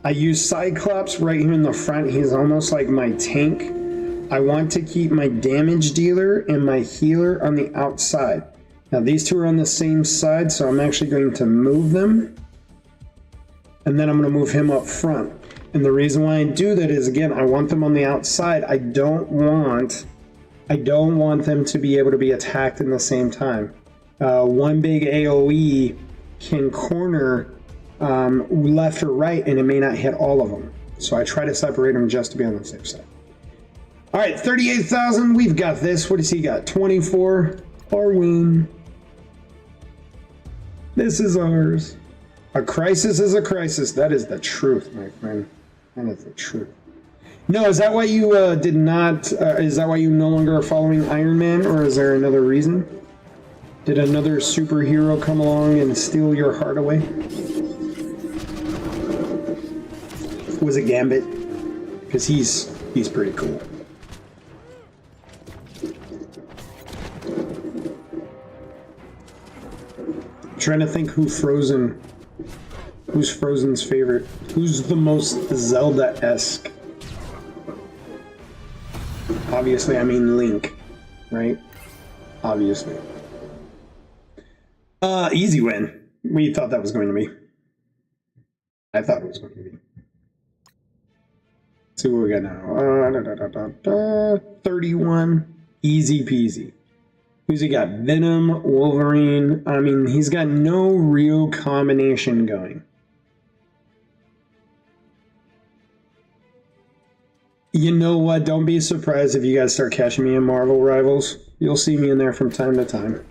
I use Cyclops right here in the front. He's almost like my tank. I want to keep my damage dealer and my healer on the outside. Now these two are on the same side, so I'm actually going to move them. And then I'm going to move him up front. And the reason why I do that is, again, I want them on the outside. I don't want them to be able to be attacked in the same time. One big AoE can corner left or right, and it may not hit all of them. So I try to separate them just to be on the safe side. All right, 38,000. We've got this. What does he got? 24. Our win. This is ours. A crisis is a crisis. That is the truth, my friend. That is the truth. No, is that why you did not? Is that why you no longer are following Iron Man, or is there another reason? Did another superhero come along and steal your heart away? Was it Gambit? Because he's pretty cool. I'm trying to think who's Frozen's favorite. Who's the most Zelda-esque? Obviously, I mean Link, right? Obviously. Easy win. We thought that was going to be. I thought it was going to be. Let's see what we got now. 31. Easy peasy. Who's he got? Venom, Wolverine. I mean, he's got no real combination going. You know what? Don't be surprised if you guys start catching me in Marvel Rivals. You'll see me in there from time to time.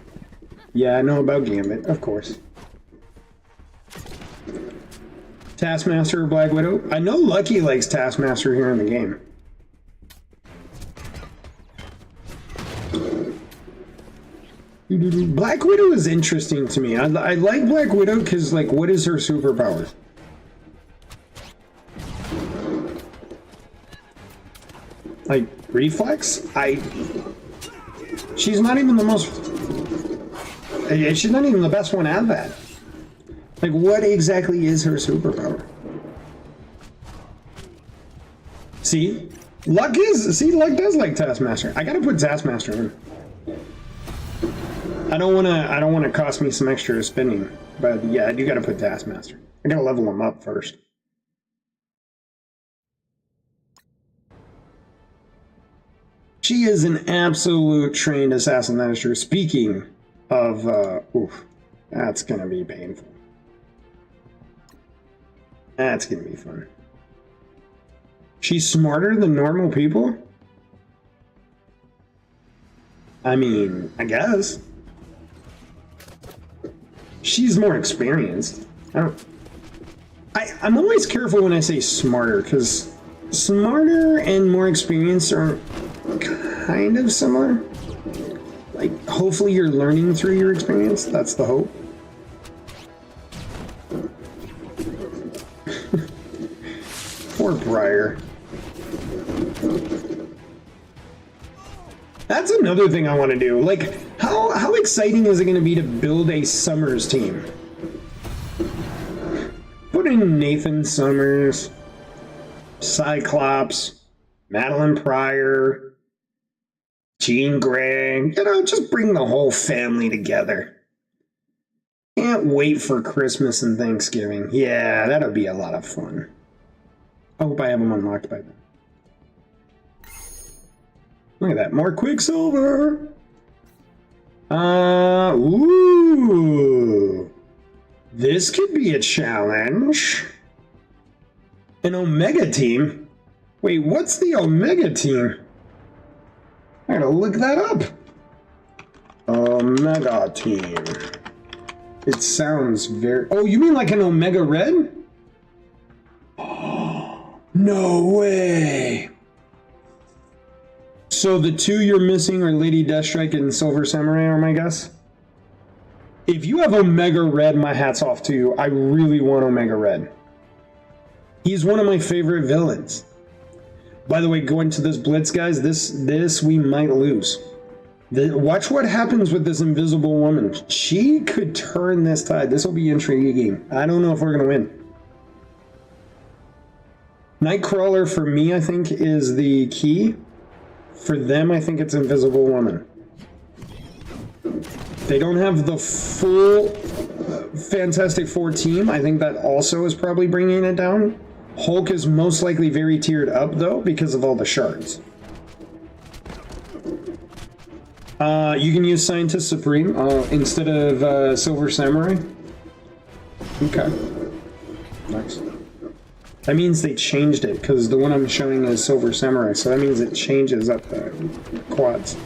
Yeah, I know about Gambit, of course. Taskmaster or Black Widow? I know Lucky likes Taskmaster here in the game. Black Widow is interesting to me. I like Black Widow because, like, what is her superpower? Like, reflex? She's not even the most... She's not even the best one at that. Like, what exactly is her superpower? See? Luck does like Taskmaster. I gotta put Taskmaster in. I don't wanna cost me some extra spending, but yeah, I do gotta put Taskmaster. I gotta level him up first. She is an absolute trained assassin, that is true. Speaking of, oof, that's gonna be painful. That's gonna be fun. She's smarter than normal people? I mean, I guess. She's more experienced. I'm always careful when I say smarter, because smarter and more experienced are kind of similar. Like, hopefully you're learning through your experience. That's the hope. Poor Briar. That's another thing I want to do. Like, how exciting is it going to be to build a Summers team? Put in Nathan Summers, Cyclops, Madeline Pryor, Jean Grey, you know, just bring the whole family together. Can't wait for Christmas and Thanksgiving. Yeah, that'll be a lot of fun. I hope I have them unlocked by then. Look at that, more Quicksilver! Ooh! This could be a challenge. An Omega team? Wait, what's the Omega team? I gotta look that up. Omega team. It sounds very... Oh, you mean like an Omega Red? No way. So the two you're missing are Lady Deathstrike and Silver Samurai, are my guess? If you have Omega Red, my hat's off to you. I really want Omega Red. He's one of my favorite villains. By the way, going to this Blitz, guys, this we might lose. Watch what happens with this Invisible Woman. She could turn this tide. This will be intriguing. I don't know if we're going to win. Nightcrawler, for me, I think, is the key. For them, I think it's Invisible Woman. They don't have the full Fantastic Four team. I think that also is probably bringing it down. Hulk is most likely very tiered up, though, because of all the shards. You can use Scientist Supreme instead of Silver Samurai. Okay. Nice. That means they changed it, because the one I'm showing is Silver Samurai, so that means it changes up the quads.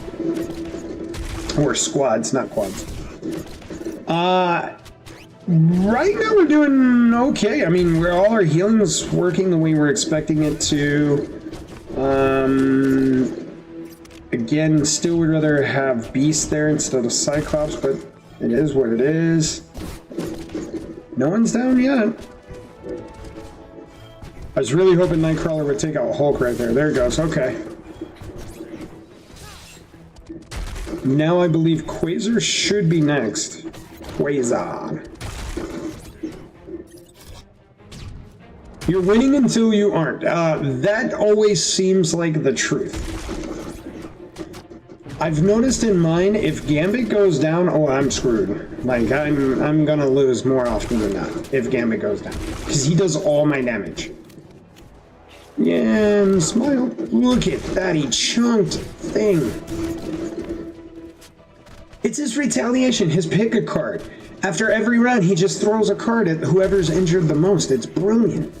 Or squads, not quads. Right now we're doing okay. I mean, all our healing's working the way we're expecting it to. Again, still would rather have Beast there instead of Cyclops, but it is what it is. No one's down yet. I was really hoping Nightcrawler would take out Hulk right there. There it goes. Okay. Now I believe Quasar should be next. Quasar. You're winning until you aren't. That always seems like the truth. I've noticed in mine, if Gambit goes down, oh, I'm screwed. Like, I'm gonna lose more often than not if Gambit goes down. Because he does all my damage. Yeah, and smile. Look at that, he chunked thing. It's his retaliation, his pick a card. After every round, he just throws a card at whoever's injured the most. It's brilliant.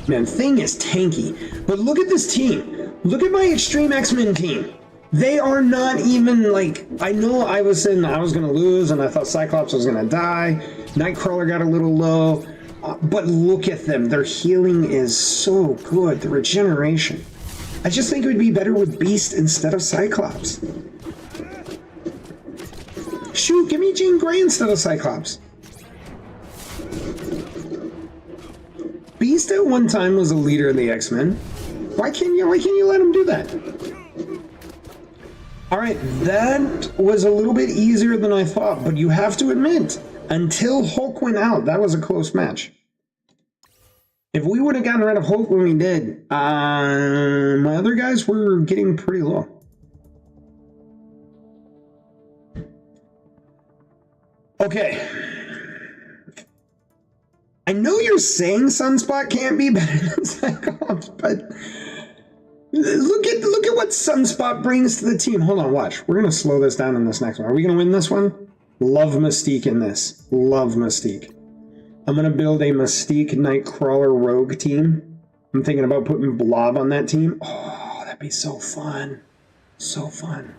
Man, Thing is tanky. But look at this team. Look at my Extreme X-Men team. They are not even like... I know I was saying I was going to lose and I thought Cyclops was going to die. Nightcrawler got a little low. But look at them. Their healing is so good. The regeneration. I just think it would be better with Beast instead of Cyclops. Shoot, give me Jean Grey instead of Cyclops. Beast at one time was a leader of the X-Men. Why can't you let him do that? Alright, that was a little bit easier than I thought, but you have to admit, until Hulk went out, that was a close match. If we would have gotten rid of Hulk when we did, my other guys were getting pretty low. Okay. I know you're saying Sunspot can't be better than Cyclops, but look at what Sunspot brings to the team. Hold on, watch. We're gonna slow this down in this next one. Are we gonna win this one? Love Mystique in this. Love Mystique. I'm gonna build a Mystique Nightcrawler Rogue team. I'm thinking about putting Blob on that team. Oh, that'd be so fun. So fun.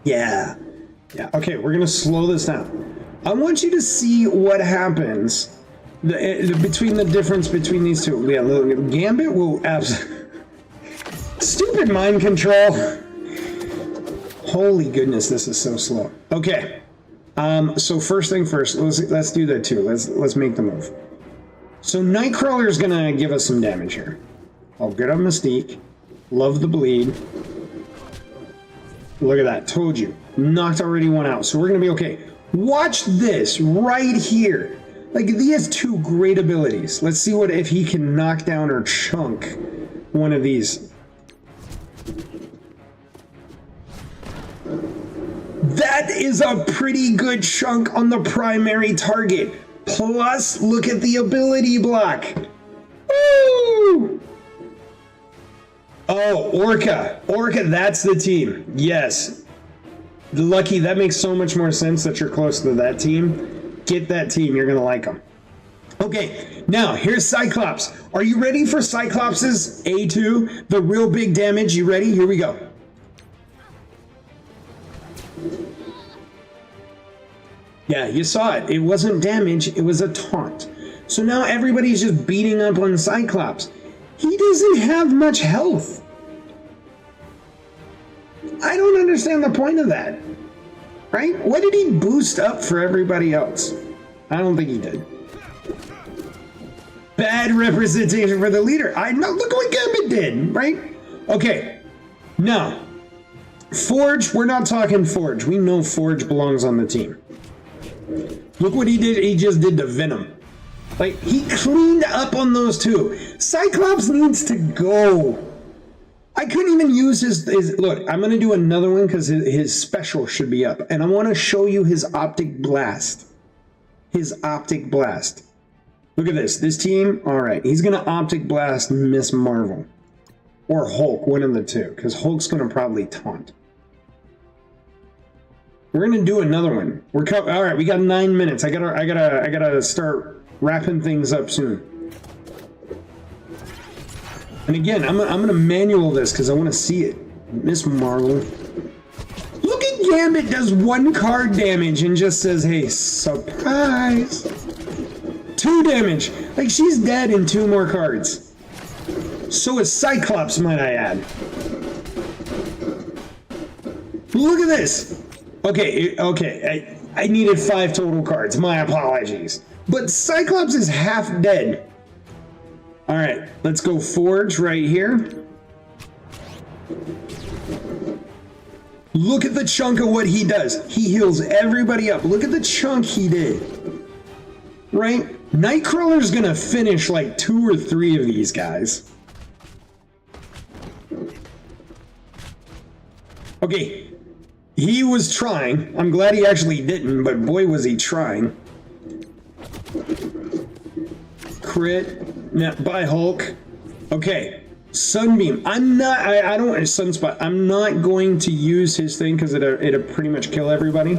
Yeah. Yeah. Okay, we're gonna slow this down. I want you to see what happens. Between the difference between these two. Yeah, look, Gambit will absolutely... Stupid mind control. Holy goodness, this is so slow. Okay. So first thing first, let's do that too. Let's make the move. So Nightcrawler is gonna give us some damage here. I'll get on Mystique. Love the bleed. Look at that. Told you. Knocked already one out. So we're gonna be okay. Watch this right here. Like, he has two great abilities. Let's see what if he can knock down or chunk one of these. That is a pretty good chunk on the primary target. Plus, look at the ability block. Woo! Oh, Orca. Orca, that's the team. Yes. Lucky, that makes so much more sense that you're close to that team. Get that team, you're gonna like them. Okay, now here's Cyclops. Are you ready for Cyclops's A2? The real big damage. You ready? Here we go. Yeah, you saw it. It wasn't damage, it was a taunt. So now everybody's just beating up on Cyclops. He doesn't have much health. I don't understand the point of that. Right? What did he boost up for everybody else? I don't think he did. Bad representation for the leader. I know, look at what Gambit did, right? Okay, now, Forge, we're not talking Forge. We know Forge belongs on the team. Look what he did, he just did to Venom. Like, he cleaned up on those two. Cyclops needs to go. I couldn't even use his look, I'm gonna do another one because his special should be up. And I wanna show you his Optic Blast. His Optic Blast. Look at this team, all right, he's gonna Optic Blast Miss Marvel. Or Hulk, one of the two, because Hulk's gonna probably taunt. We're gonna do another one. All right, we got 9 minutes. I gotta start wrapping things up soon. And again, I'm gonna manual this because I want to see it. Miss Marvel. Look at Gambit does 1 card damage and just says, "Hey, surprise!" 2 damage. Like she's dead in 2 more cards. So is Cyclops, might I add. Look at this. Okay, I needed 5 total cards. My apologies. But Cyclops is half dead. All right, let's go Forge right here. Look at the chunk of what he does. He heals everybody up. Look at the chunk he did. Right? Nightcrawler's gonna finish like 2 or 3 of these guys. Okay, he was trying. I'm glad he actually didn't, but boy was he trying. Crit by Hulk. Okay, Sunbeam. I don't Sunspot. I'm not going to use his thing because it'll pretty much kill everybody.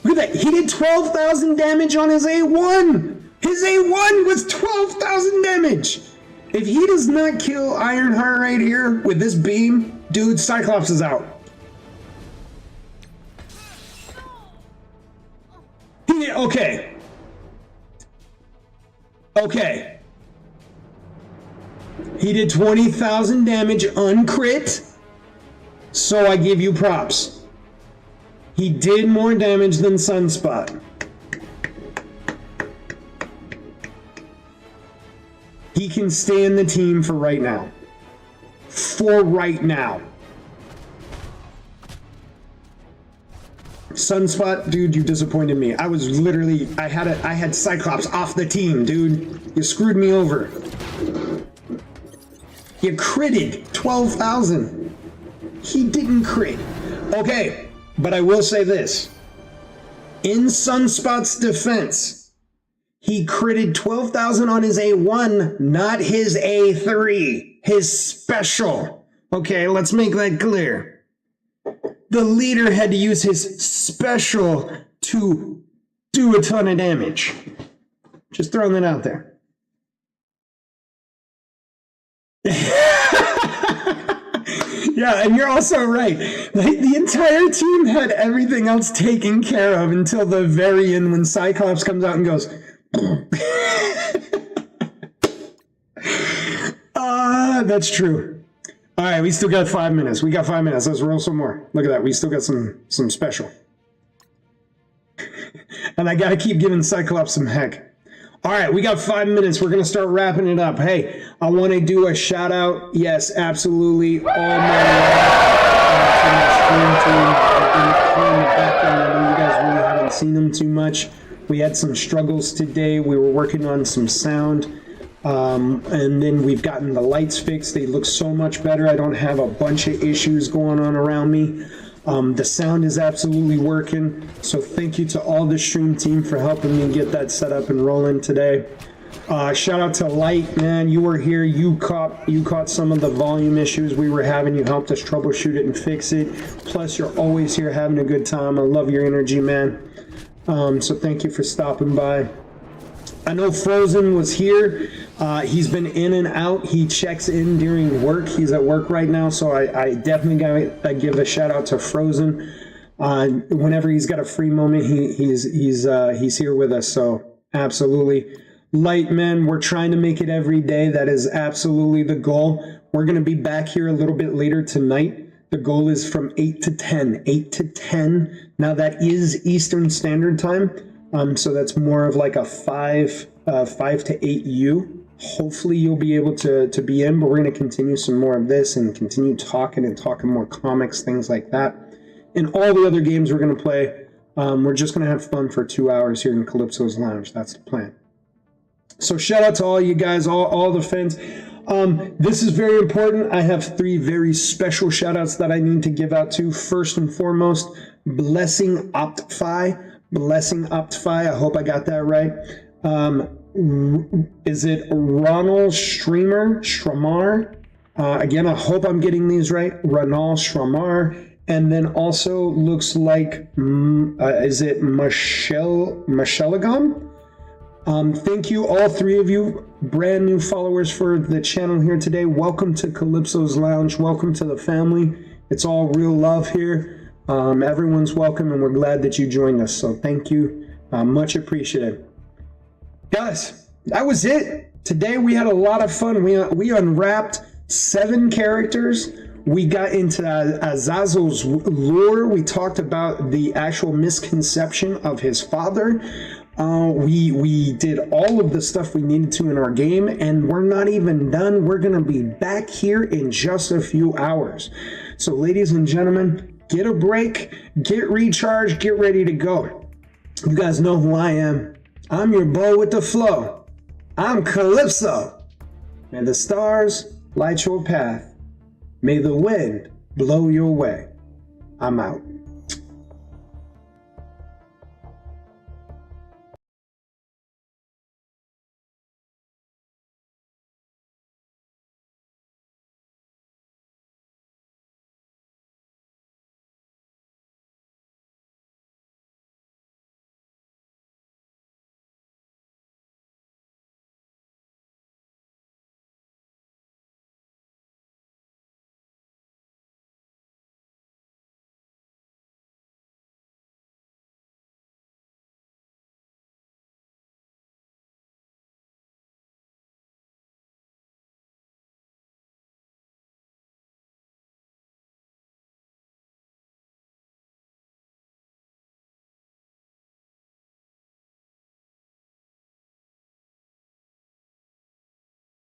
Look at that. He did 12,000 damage on his A1. His A1 was 12,000 damage. If he does not kill Ironheart right here with this beam, dude, Cyclops is out. He did, okay. Okay. He did 20,000 damage uncrit, so I give you props. He did more damage than Sunspot. He can stay in the team for right now. For right now. Sunspot, dude, you disappointed me. I was literally, I had Cyclops off the team, dude. You screwed me over. You critted 12,000. He didn't crit. Okay, but I will say this. In Sunspot's defense, he critted 12,000 on his A1, not his A3, his special. Okay, let's make that clear. The leader had to use his special to do a ton of damage. Just throwing that out there. Yeah, and you're also right. The entire team had everything else taken care of until the very end when Cyclops comes out and goes, that's true. All right, we still got 5 minutes. We got 5 minutes. Let's roll some more. Look at that. We still got some special. And I got to keep giving Cyclops some heck. All right, we got 5 minutes. We're going to start wrapping it up. Hey, I want to do a shout out. Yes, absolutely. All my stream team in the background. I know you guys really haven't seen them too much. We had some struggles today. We were working on some sound. And then we've gotten the lights fixed. They look so much better. I don't have a bunch of issues going on around me. The sound is absolutely working. So thank you to all the stream team for helping me get that set up and rolling today. Shout out to Light, man. You were here. You caught some of the volume issues we were having. You helped us troubleshoot it and fix it. Plus, you're always here having a good time. I love your energy, man. So thank you for stopping by. I know Frozen was here. He's been in and out. He checks in during work. He's at work right now, so I definitely gotta give a shout out to Frozen. Whenever he's got a free moment, he's here with us. So absolutely, Light Men, we're trying to make it every day. That is absolutely the goal. We're gonna be back here a little bit later tonight. The goal is from 8 to 10. 8 to 10. Now that is Eastern Standard Time. So that's more of like a 5 to 8 U. Hopefully you'll be able to be in, but we're going to continue some more of this and continue talking more comics, things like that. And all the other games we're going to play, we're just going to have fun for 2 hours here in Calypso's Lounge. That's the plan. So shout out to all you guys, all the fans. This is very important. I have 3 very special shout outs that I need to give out to. First and foremost, Blessing Optify. I hope I got that right. Is it Ronald Stramar? Again, I hope I'm getting these right. Ronald Stramar. And then also looks like, is it Michelagam? Thank you, all 3 of you, brand new followers for the channel here today. Welcome to Calypso's Lounge. Welcome to the family. It's all real love here. Everyone's welcome, and we're glad that you joined us. So thank you. Much appreciated. Guys, that was it. Today we had a lot of fun. We unwrapped 7 characters. We got into Azazel's lore. We talked about the actual misconception of his father. We did all of the stuff we needed to in our game, and we're not even done. We're going to be back here in just a few hours. So ladies and gentlemen, get a break, get recharged, get ready to go. You guys know who I am. I'm your boy with the flow. I'm Calypso. May the stars light your path. May the wind blow your way. I'm out.